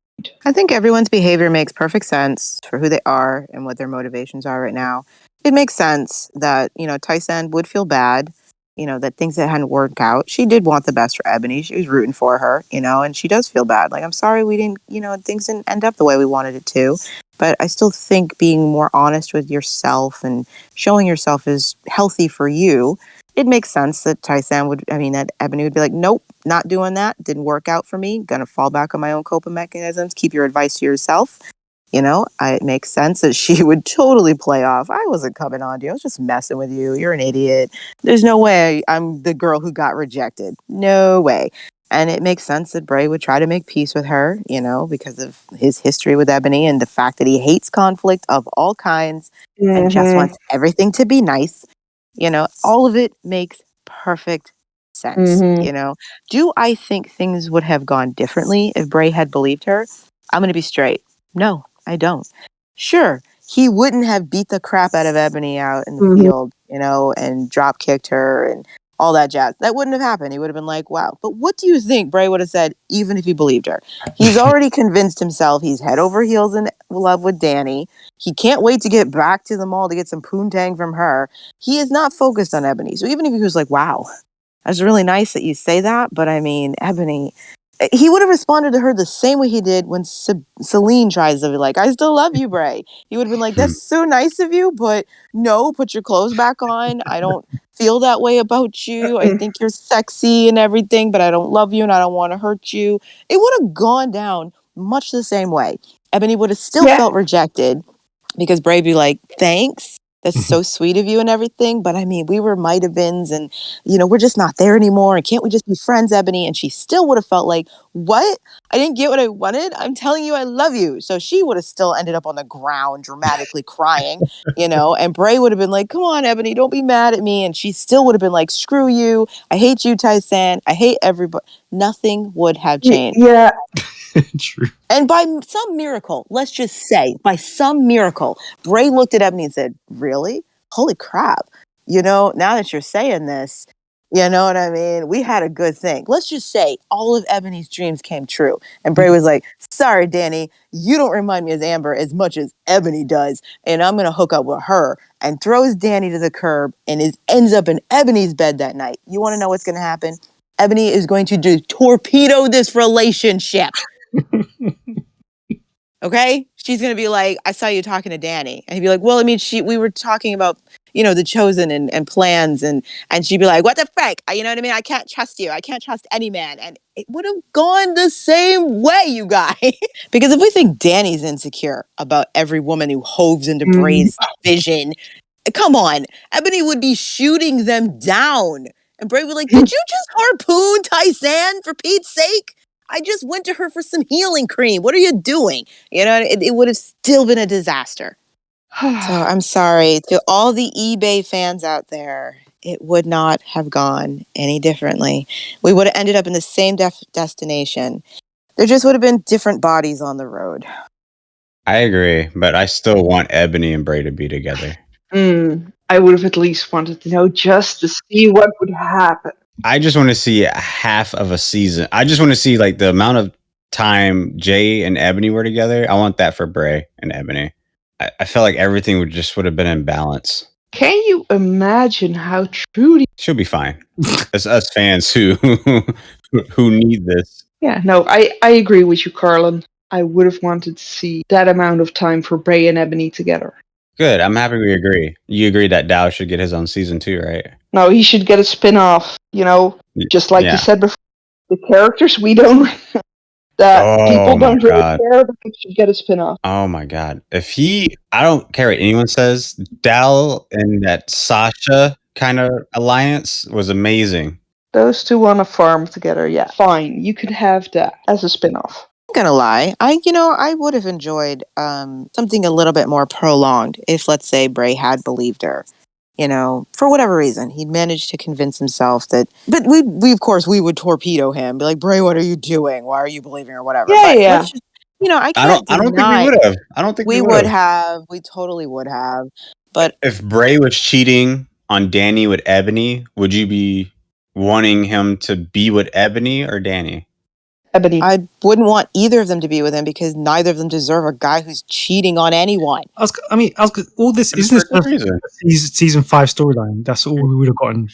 I think everyone's behavior makes perfect sense for who they are and what their motivations are right now. It makes sense that, Tai-san would feel bad, that things that hadn't worked out. She did want the best for Ebony. She was rooting for her, and she does feel bad. Like, I'm sorry we didn't, things didn't end up the way we wanted it to. But I still think being more honest with yourself and showing yourself is healthy for you. It makes sense that that Ebony would be like, nope, not doing that. Didn't work out for me. Gonna fall back on my own coping mechanisms. Keep your advice to yourself. It makes sense that she would totally play off. I wasn't coming on to you. I was just messing with you. You're an idiot. There's no way I'm the girl who got rejected. No way. And it makes sense that Bray would try to make peace with her, because of his history with Ebony and the fact that he hates conflict of all kinds and just wants everything to be nice. All of it makes perfect sense. Do I think things would have gone differently if Bray had believed her? I'm going to be straight. No, I don't. Sure, he wouldn't have beat the crap out of Ebony out in the field, and drop kicked her and all that jazz. That wouldn't have happened. He would have been like, wow. But what do you think Bray would have said even if he believed her? He's already convinced himself he's head over heels in love with Danny. He can't wait to get back to the mall to get some poontang from her. He is not focused on Ebony. So even if he was like, wow, that's really nice that you say that, but I mean, Ebony, he would have responded to her the same way he did when Celine tries to be like, I still love you, Bray. He would have been like, that's so nice of you, but no, put your clothes back on. I don't feel that way about you. I think you're sexy and everything, but I don't love you and I don't want to hurt you. It would have gone down much the same way. Ebony would have still felt rejected because Bray would be like, thanks. That's so sweet of you and everything. But I mean, we were might have beens and, we're just not there anymore. And can't we just be friends, Ebony? And she still would have felt like, what? I didn't get what I wanted. I'm telling you, I love you. So she would have still ended up on the ground dramatically crying, and Bray would have been like, come on, Ebony, don't be mad at me. And she still would have been like, screw you. I hate you, Tyson. I hate everybody. Nothing would have changed. Yeah. True. And by some miracle, let's just say, by some miracle, Bray looked at Ebony and said, really? Holy crap. Now that you're saying this, you know what I mean? We had a good thing. Let's just say all of Ebony's dreams came true. And Bray was like, sorry, Danny, you don't remind me of Amber as much as Ebony does. And I'm going to hook up with her. And throws Danny to the curb and ends up in Ebony's bed that night. You want to know what's going to happen? Ebony is going to torpedo this relationship. Okay? She's going to be like, I saw you talking to Danny. And he'd be like, well, I mean, we were talking about, the Chosen and plans. And she'd be like, what the frick? You know what I mean? I can't trust you. I can't trust any man. And it would have gone the same way, you guys. Because if we think Danny's insecure about every woman who hoves into Bray's vision, come on. Ebony would be shooting them down. And Bray would be like, did you just harpoon Tyson for Pete's sake? I just went to her for some healing cream. What are you doing? It would have still been a disaster. So I'm sorry to all the eBay fans out there. It would not have gone any differently. We would have ended up in the same destination. There just would have been different bodies on the road. I agree, but I still want Ebony and Bray to be together. I would have at least wanted to know just to see what would happen. I just want to see half of a season. I just want to see like the amount of time Jay and Ebony were together. I want that for Bray and Ebony. I felt like everything would have been in balance. Can you imagine how Trudy... She'll be fine. It's us fans who need this. Yeah, no, I agree with you, Carlin. I would have wanted to see that amount of time for Bray and Ebony together. Good. I'm happy we agree. You agree that Dow should get his own season 2, right? No, he should get a spin-off, just like you said before. The characters we don't... people don't really care, but he should get a spin-off. Oh my god. I don't care what anyone says, Dal and that Sasha kind of alliance was amazing. Those two on a farm together, yeah. Fine, you could have that as a spin-off. I'm gonna lie. I would have enjoyed something a little bit more prolonged if, let's say, Bray had believed her. For whatever reason, he'd managed to convince himself that. But we of course we would torpedo him, be like, Bray, what are you doing? Why are you believing or whatever? Yeah, but yeah. Let's just, I can't I don't think we would have. I don't think we would have. We totally would have. But if Bray was cheating on Danny with Ebony, would you be wanting him to be with Ebony or Danny? Ebony. I wouldn't want either of them to be with him because neither of them deserve a guy who's cheating on anyone. All this isn't this season 5 storyline. That's all we would have gotten.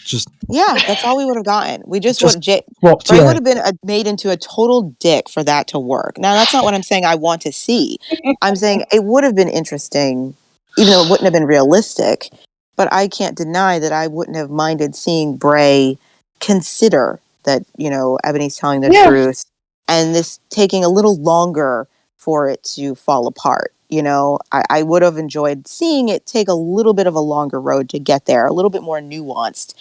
That's all we would have gotten. We just would. Bray would have been made into a total dick for that to work. Now that's not what I'm saying. I want to see. I'm saying it would have been interesting, even though it wouldn't have been realistic. But I can't deny that I wouldn't have minded seeing Bray consider that Ebony's telling the truth. And this taking a little longer for it to fall apart. I would have enjoyed seeing it take a little bit of a longer road to get there, a little bit more nuanced.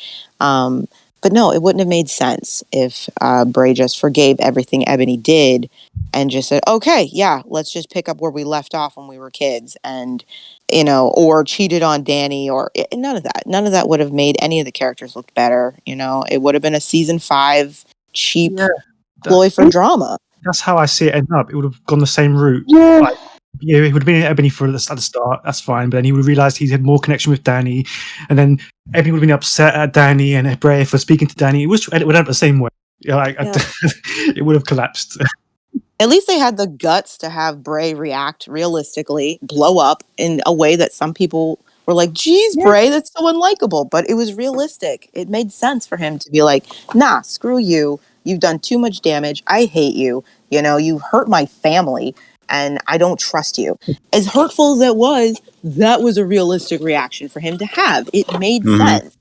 But no, it wouldn't have made sense if Bray just forgave everything Ebony did and just said, okay, yeah, let's just pick up where we left off when we were kids, and or cheated on Danny, or none of that. None of that would have made any of the characters look better. It would have been a season 5 cheap ploy for drama. That's how I see it ending up. It would have gone the same route. Yeah. Like, he would have been Ebony at the start. That's fine. But then he would have realised he had more connection with Danny, and then Ebony would have been upset at Danny and Bray for speaking to Danny. It would end up the same way. It would have collapsed. At least they had the guts to have Bray react realistically, blow up in a way that some people were like, geez, Bray, that's so unlikable. But it was realistic. It made sense for him to be like, nah, screw you. You've done too much damage. I hate you. You hurt my family, and I don't trust you. As hurtful as that was a realistic reaction for him to have. It made sense,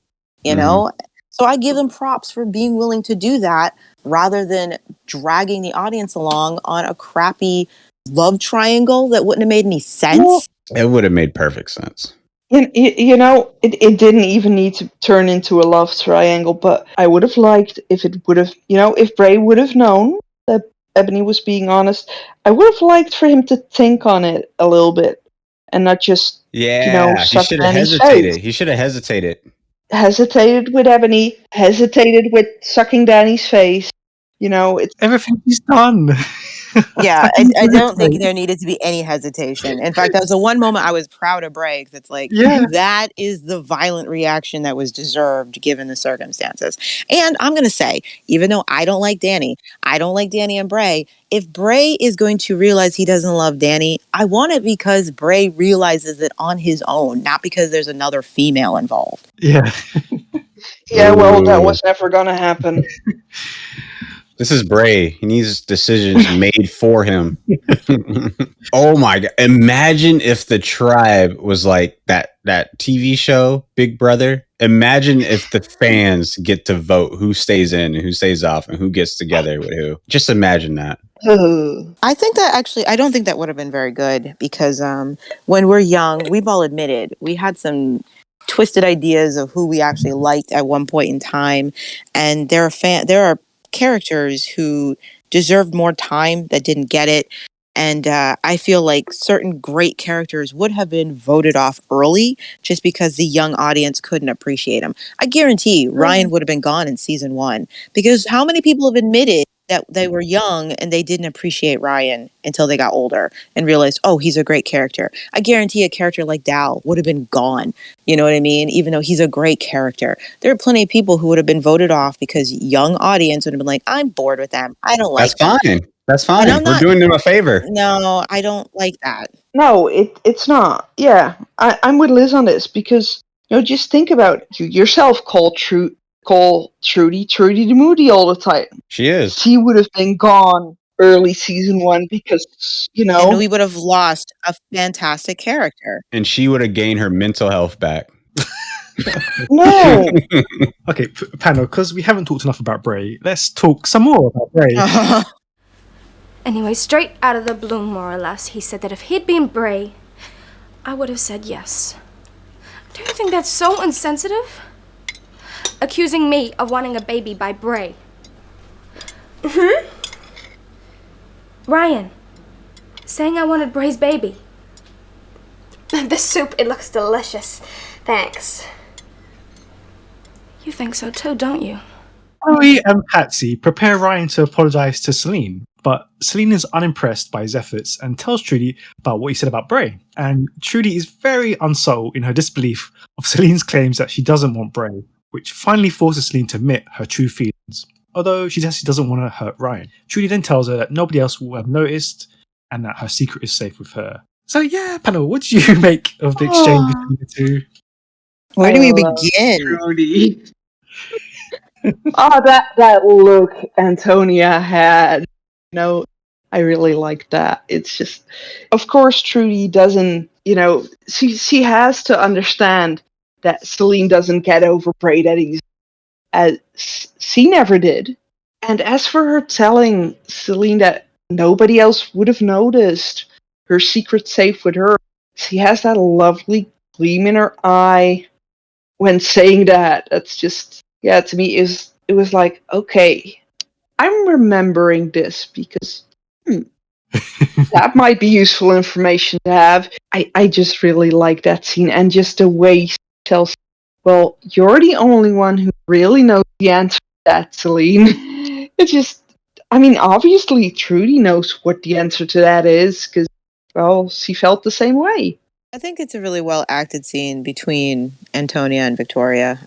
So I give him props for being willing to do that rather than dragging the audience along on a crappy love triangle that wouldn't have made any sense. It would have made perfect sense. It didn't even need to turn into a love triangle, but I would have liked if it would have, if Bray would have known that Ebony was being honest, I would have liked for him to think on it a little bit and not just, he should have hesitated. He should have hesitated. Hesitated with Ebony, hesitated with sucking Danny's face. It's everything he's done. Yeah, I don't think there needed to be any hesitation. In fact, that was the one moment I was proud of Bray, because it's like, that is the violent reaction that was deserved given the circumstances. And I'm going to say, even though I don't like Danny and Bray, if Bray is going to realize he doesn't love Danny, I want it because Bray realizes it on his own, not because there's another female involved. Yeah. Yeah, well, that was never going to happen. This is Bray. He needs decisions made for him. Oh my God. Imagine if the tribe was like that TV show, Big Brother. Imagine if the fans get to vote who stays in and who stays off and who gets together with who. Just imagine that. I think that I don't think that would have been very good, because when we're young, we've all admitted we had some twisted ideas of who we actually liked at one point in time. And there are characters who deserved more time that didn't get it, and I feel like certain great characters would have been voted off early just because the young audience couldn't appreciate them. I guarantee Ryan would have been gone in season 1, because how many people have admitted that they were young and they didn't appreciate Ryan until they got older and realized, oh, he's a great character. I guarantee a character like Dal would have been gone. You know what I mean? Even though he's a great character. There are plenty of people who would have been voted off because young audience would have been like, I'm bored with them. I don't like them. That's fine. We're doing them a favor. No, I don't like that. No, it's not. Yeah, I'm with Liz on this, because, just think about it. You yourself call Trudy the Moody all the time. She is. She would have been gone early season 1 because, And we would have lost a fantastic character. And she would have gained her mental health back. No. Okay, panel, because we haven't talked enough about Bray, let's talk some more about Bray. Anyway, straight out of the blue, more or less, he said that if he'd been Bray, I would have said yes. Don't you think that's so insensitive? Accusing me of wanting a baby by Bray. Ryan, saying I wanted Bray's baby. The soup, it looks delicious. Thanks. You think so too, don't you? Chloe and Patsy prepare Ryan to apologize to Celine, but Celine is unimpressed by his efforts and tells Trudy about what he said about Bray. And Trudy is very unsettled in her disbelief of Celine's claims that she doesn't want Bray, which finally forces Celine to admit her true feelings, although she says she doesn't want to hurt Ryan. Trudy then tells her that nobody else will have noticed and that her secret is safe with her. So yeah, panel, what do you make of the exchange between the two? Where do we begin? Trudy. That look Antonia had. I really like that. It's just, of course, Trudy doesn't, she has to understand that Celine doesn't get over Bray that easy, as she never did. And as for her telling Celine that nobody else would have noticed, her secret safe with her. She has that lovely gleam in her eye when saying that. That's just, yeah, to me, it was like, okay, I'm remembering this because that might be useful information to have. I just really like that scene, and just the way she tells, well, you're the only one who really knows the answer to that, Celine. It's just, I mean, obviously Trudy knows what the answer to that is, because, well, she felt the same way. I think it's a really well acted scene between Antonia and Victoria.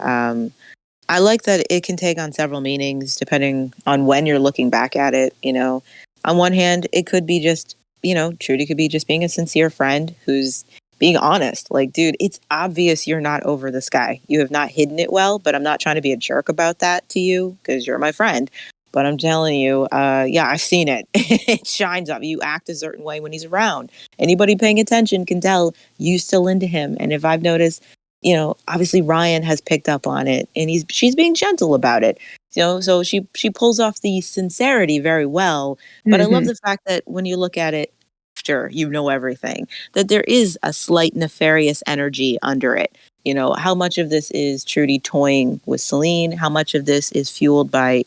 I like that it can take on several meanings depending on when you're looking back at it. You know, on one hand, it could be just, you know, Trudy could be just being a sincere friend who's being honest. Like, dude, it's obvious you're not over this guy. You have not hidden it well, but I'm not trying to be a jerk about that to you because you're my friend. But I'm telling you, yeah, I've seen it. It shines up. You act a certain way when he's around. Anybody paying attention can tell you still into him. And if I've noticed, you know, obviously Ryan has picked up on it, and she's being gentle about it. You know, so she pulls off the sincerity very well. But I love the fact that when you look at it after you know everything, that there is a slight nefarious energy under it. You know, how much of this is Trudy toying with Celine? How much of this is fueled by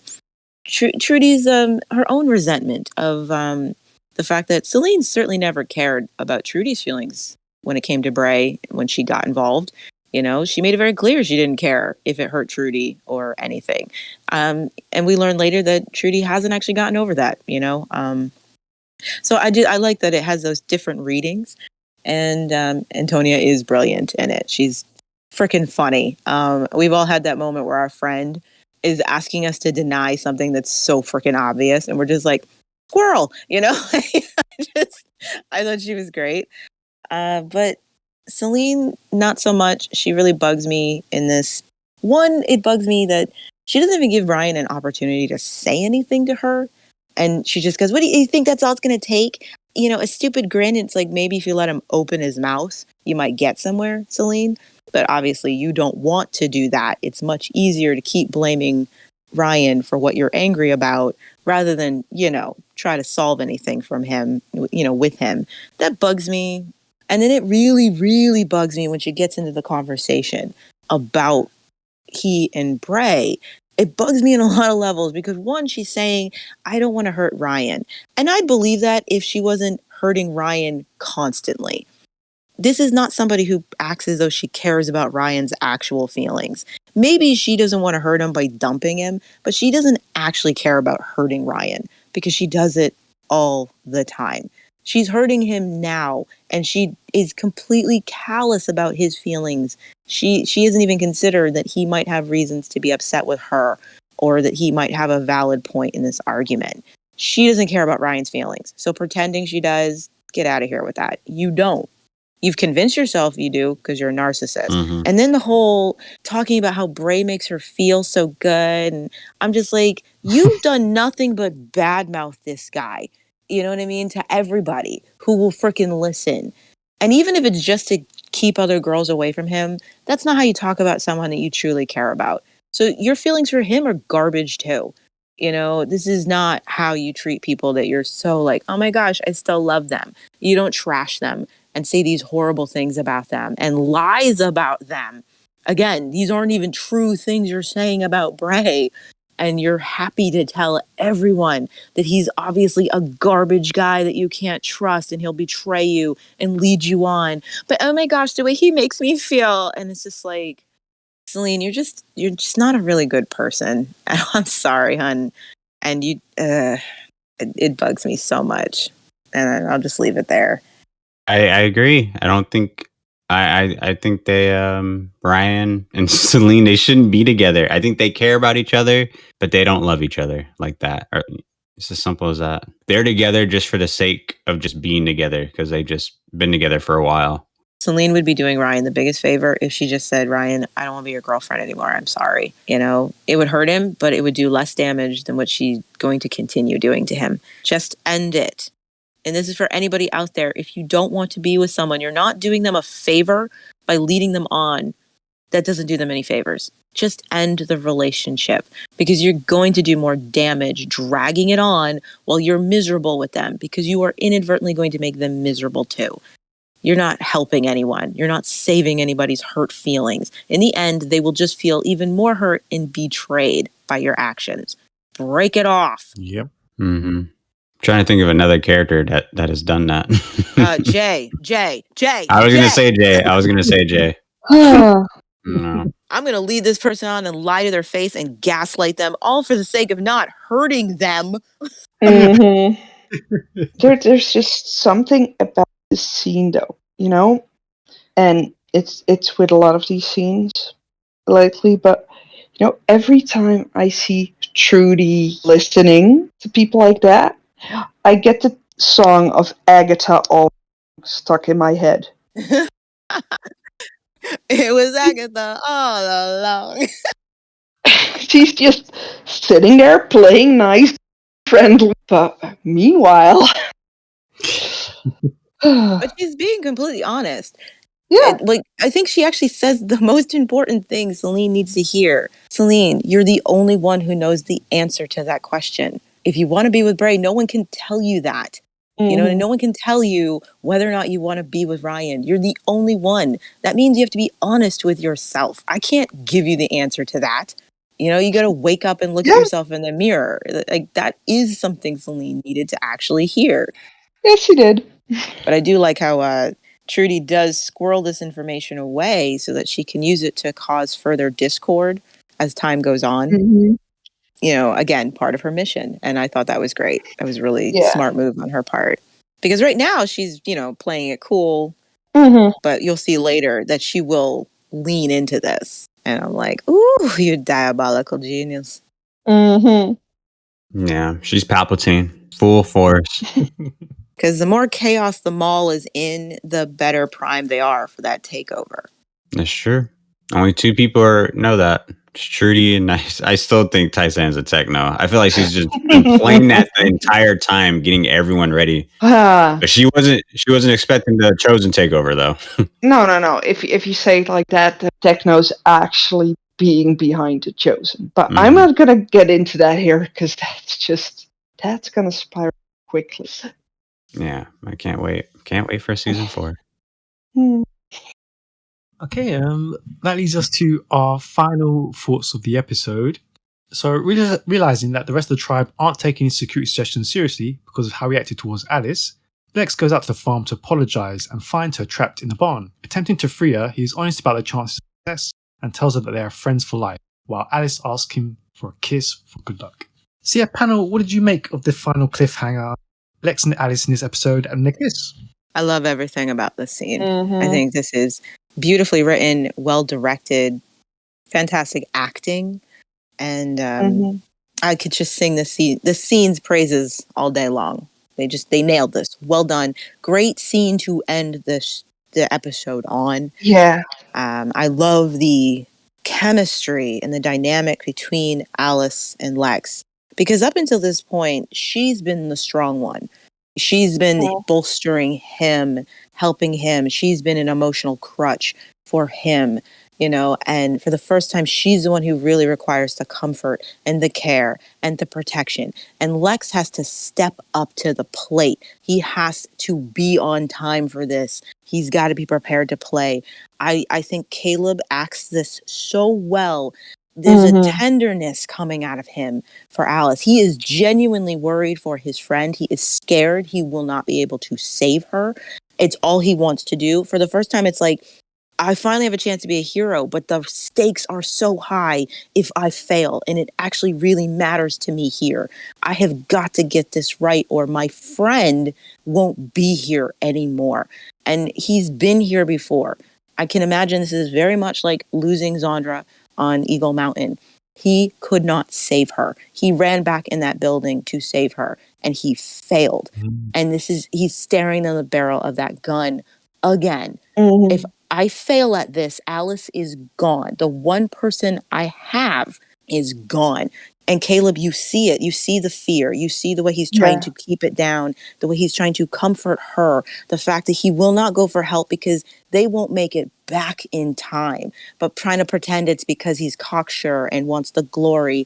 Trudy's her own resentment of the fact that Celine certainly never cared about Trudy's feelings when it came to Bray when she got involved. You know, she made it very clear she didn't care if it hurt Trudy or anything. And we learned later that Trudy hasn't actually gotten over that. You know, so I like that it has those different readings, and Antonia is brilliant in it. She's freaking funny. We've all had that moment where our friend is asking us to deny something that's so freaking obvious, and we're just like, squirrel, you know. I thought she was great, but Celine, not so much. She really bugs me in this one. It bugs me that she doesn't even give Ryan an opportunity to say anything to her, and she just goes, "What do you think? That's all it's going to take?" You know, a stupid grin. It's like, maybe if you let him open his mouth, you might get somewhere, Celine. But obviously you don't want to do that. It's much easier to keep blaming Ryan for what you're angry about rather than, you know, try to solve anything from him, you know, with him. That bugs me. And then it really, really bugs me when she gets into the conversation about he and Bray. It bugs me on a lot of levels because, one, she's saying, I don't want to hurt Ryan. And I'd believe that if she wasn't hurting Ryan constantly. This is not somebody who acts as though she cares about Ryan's actual feelings. Maybe she doesn't want to hurt him by dumping him, but she doesn't actually care about hurting Ryan because she does it all the time. She's hurting him now, and she is completely callous about his feelings. She hasn't even considered that he might have reasons to be upset with her or that he might have a valid point in this argument. She doesn't care about Ryan's feelings. So pretending she does, get out of here with that. You don't. You've convinced yourself you do because you're a narcissist. And then the whole talking about how Bray makes her feel so good. And I'm just like, you've done nothing but badmouth this guy. You know what I mean? To everybody who will freaking listen. And even if it's just to keep other girls away from him, that's not how you talk about someone that you truly care about. So your feelings for him are garbage too. You know, this is not how you treat people that you're so like, oh my gosh, I still love them. You don't trash them and say these horrible things about them and lies about them. Again, these aren't even true things you're saying about Bray. And you're happy to tell everyone that he's obviously a garbage guy that you can't trust and he'll betray you and lead you on. But oh my gosh, the way he makes me feel. And it's just like, Celine, you're just not a really good person. I'm sorry, hun. And it bugs me so much. And I'll just leave it there. I agree. I don't think I think they Ryan and Celine, they shouldn't be together. I think they care about each other, but they don't love each other like that. Or it's as simple as that. They're together just for the sake of just being together because they've just been together for a while. Celine would be doing Ryan the biggest favor if she just said, Ryan, I don't want to be your girlfriend anymore. I'm sorry. You know, it would hurt him, but it would do less damage than what she's going to continue doing to him. Just end it. And this is for anybody out there. If you don't want to be with someone, you're not doing them a favor by leading them on. that doesn't do them any favors. Just end the relationship, because you're going to do more damage dragging it on while you're miserable with them, because you are inadvertently going to make them miserable too. You're not helping anyone. You're not saving anybody's hurt feelings. In the end, they will just feel even more hurt and betrayed by your actions. Break it off. Yep. Mm-hmm. Trying to think of another character that has done that. Jay. I was gonna say Jay. No. I'm going to lead this person on and lie to their face and gaslight them, all for the sake of not hurting them. Mm-hmm. There's just something about this scene, though, you know? And it's with a lot of these scenes lately, but, you know, every time I see Trudy listening to people like that, I get the song of Agatha all stuck in my head. It was Agatha all along. She's just sitting there playing nice, friendly, but meanwhile... But she's being completely honest. Yeah. Like, I think she actually says the most important thing Celine needs to hear. Celine, you're the only one who knows the answer to that question. If you want to be with Bray, no one can tell you that. You know, and no one can tell you whether or not you want to be with Ryan. You're the only one. That means you have to be honest with yourself. I can't give you the answer to that. You know, you got to wake up and look at yourself in the mirror. Like, that is something Celine needed to actually hear. Yes, she did. But I do like how Trudy does squirrel this information away so that she can use it to cause further discord as time goes on. Mm-hmm. You know, again, part of her mission. And I thought that was great. That was really smart move on her part. Because right now she's, you know, playing it cool. Mm-hmm. But you'll see later that she will lean into this. And I'm like, ooh, you diabolical genius. Mm-hmm. Yeah, she's Palpatine, full force. Because the more chaos the mall is in, the better primed they are for that takeover. That's true. Only two people know that. It's Trudy and I still think Taisan's a techno. I feel like she's just been playing that the entire time, getting everyone ready. But she wasn't expecting the Chosen takeover though. No. If you say it like that, the Techno's actually being behind the Chosen. But I'm not gonna get into that here because that's gonna spiral quickly. Yeah, I can't wait. Can't wait for season 4. Okay, that leads us to our final thoughts of the episode. So, realizing that the rest of the tribe aren't taking his security suggestions seriously because of how he acted towards Alice, Lex goes out to the farm to apologize and finds her trapped in the barn. Attempting to free her, he is honest about the chances of success and tells her that they are friends for life, while Alice asks him for a kiss for good luck. So yeah, panel, what did you make of the final cliffhanger, Lex and Alice in this episode, and the kiss? I love everything about this scene. I think this is beautifully written, well directed, fantastic acting, and I could just sing the scene's praises all day long. They nailed this. Well done. Great scene to end the episode on. Yeah. I love the chemistry and the dynamic between Alice and Lex, because up until this point, she's been the strong one. She's been bolstering him, helping him. She's been an emotional crutch for him, you know, and for the first time, she's the one who really requires the comfort and the care and the protection. And Lex has to step up to the plate. He has to be on time for this. He's got to be prepared to play. I think Caleb acts this so well. There's a tenderness coming out of him for Alice. He is genuinely worried for his friend. He is scared he will not be able to save her. It's all he wants to do. For the first time, it's like, I finally have a chance to be a hero, but the stakes are so high if I fail, and it actually really matters to me here. I have got to get this right, or my friend won't be here anymore. And he's been here before. I can imagine this is very much like losing Zandra on Eagle Mountain. He could not save her. He ran back in that building to save her, and he failed. And he's staring down the barrel of that gun again. If I fail at this, Alice is gone. The one person I have is gone. And Caleb, you see it. You see the fear. You see the way he's trying to keep it down, the way he's trying to comfort her, the fact that he will not go for help because they won't make it back in time, but trying to pretend it's because he's cocksure and wants the glory.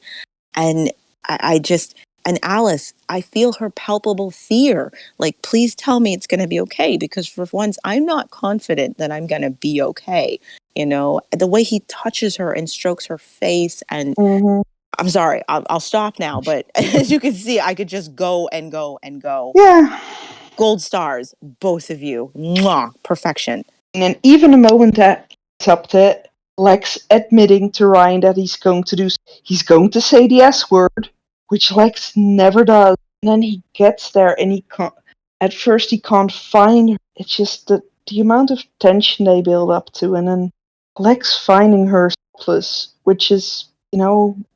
And and Alice, I feel her palpable fear. Like, please tell me it's going to be okay, because for once, I'm not confident that I'm going to be okay. You know, the way he touches her and strokes her face and I'm sorry, I'll stop now, but as you can see, I could just go and go and go. Yeah. Gold stars, both of you. Mwah, perfection. And even the moment that it's up to Lex admitting to Ryan that he's going to say the S word, which Lex never does. And then he gets there and at first he can't find her. It's just the amount of tension they build up to, and then Lex finding her helpless, which is,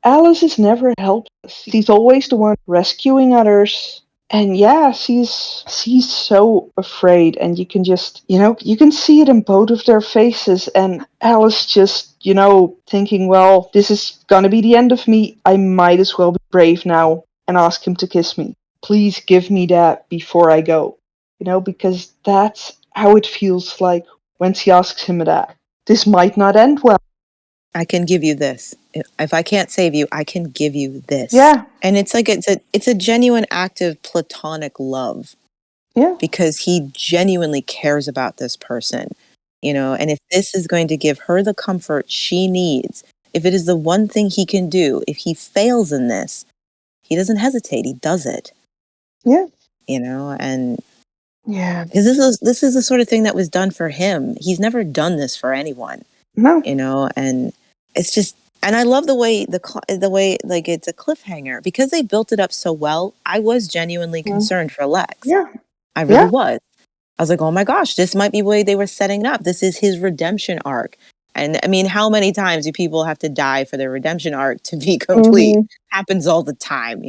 Alice is never helpless. She's always the one rescuing others. And yeah, she's so afraid, and you can just, you can see it in both of their faces. And Alice just, thinking, well, this is gonna be the end of me. I might as well be brave now and ask him to kiss me. Please give me that before I go. Because that's how it feels like when she asks him that. This might not end well. I can give you this. If I can't save you, I can give you this. Yeah. And it's like it's a genuine act of platonic love. Yeah. Because he genuinely cares about this person. And if this is going to give her the comfort she needs, if it is the one thing he can do, if he fails in this, he doesn't hesitate. He does it. Yeah. And yeah. Because this is the sort of thing that was done for him. He's never done this for anyone. No. And it's just, and I love the way like it's a cliffhanger because they built it up so well. I was genuinely concerned for Lex. Yeah. I really was. I was like, oh my gosh, this might be the way they were setting it up. This is his redemption arc. And I mean, how many times do people have to die for their redemption arc to be complete? Happens all the time,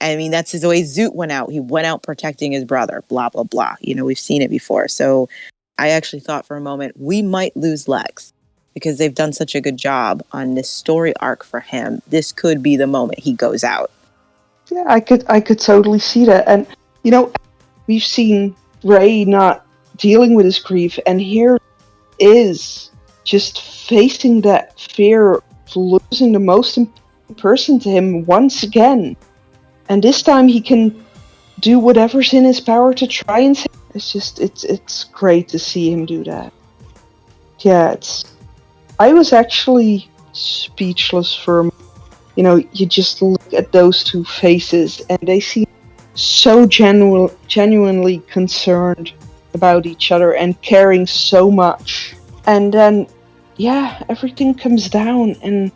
I mean, that's the way Zoot went out. He went out protecting his brother, blah, blah, blah. We've seen it before. So I actually thought for a moment we might lose Lex because they've done such a good job on this story arc for him. This could be the moment he goes out. Yeah, I could totally see that. And, we've seen Ray not dealing with his grief, and here is just facing that fear of losing the most important person to him once again. And this time he can do whatever's in his power to try and save. It's great to see him do that. Yeah, I was actually speechless for a moment. You just look at those two faces and they seem so genuinely concerned about each other and caring so much. And then, yeah, everything comes down and,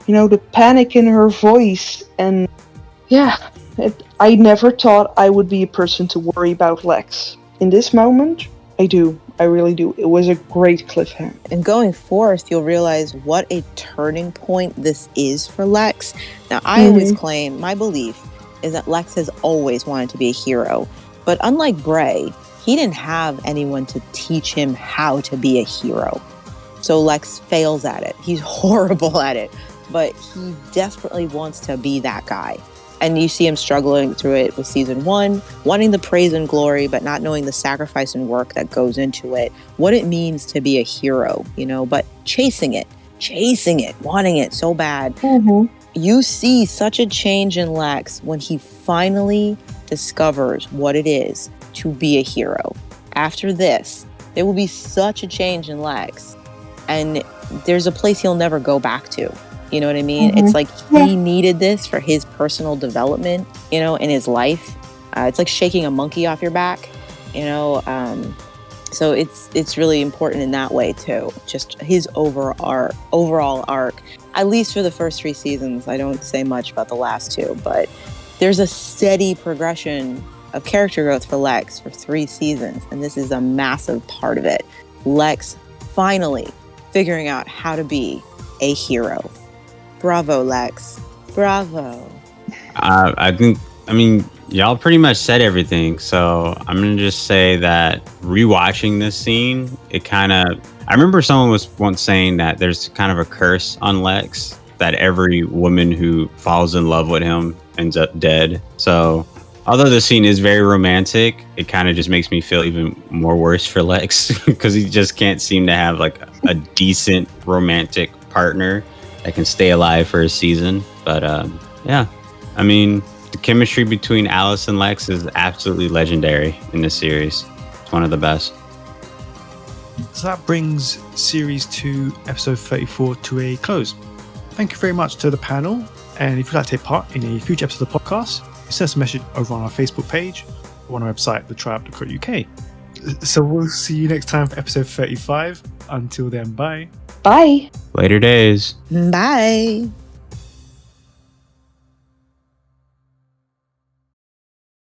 the panic in her voice. And yeah, I never thought I would be a person to worry about Lex. In this moment, I do. I really do. It was a great cliffhanger. And going forth, you'll realize what a turning point this is for Lex. Now, I always claim, my belief is that Lex has always wanted to be a hero. But unlike Bray, he didn't have anyone to teach him how to be a hero. So Lex fails at it. He's horrible at it. But he desperately wants to be that guy. And you see him struggling through it with season 1, wanting the praise and glory, but not knowing the sacrifice and work that goes into it, what it means to be a hero, but chasing it, wanting it so bad. You see such a change in Lex when he finally discovers what it is to be a hero. After this, there will be such a change in Lex, and there's a place he'll never go back to. You know what I mean? It's like he needed this for his personal development, in his life. It's like shaking a monkey off your back, So it's really important in that way too. Just his overall arc, at least for the first 3 seasons. I don't say much about the last 2, but there's a steady progression of character growth for Lex for 3 seasons, and this is a massive part of it. Lex finally figuring out how to be a hero. Bravo, Lex. Bravo. I mean, y'all pretty much said everything. So I'm going to just say that rewatching this scene, I remember someone was once saying that there's kind of a curse on Lex, that every woman who falls in love with him ends up dead. So although the scene is very romantic, it kind of just makes me feel even more worse for Lex because he just can't seem to have like a decent romantic partner that can stay alive for a season. But yeah, I mean, the chemistry between Alice and Lex is absolutely legendary in this series. It's one of the best. So that brings Series 2, Episode 34 to a close. Thank you very much to the panel. And if you'd like to take part in a future episode of the podcast, send us a message over on our Facebook page or on our website, thetribe.co.uk. So we'll see you next time for episode 35. Until then, bye. Bye. Later days. Bye.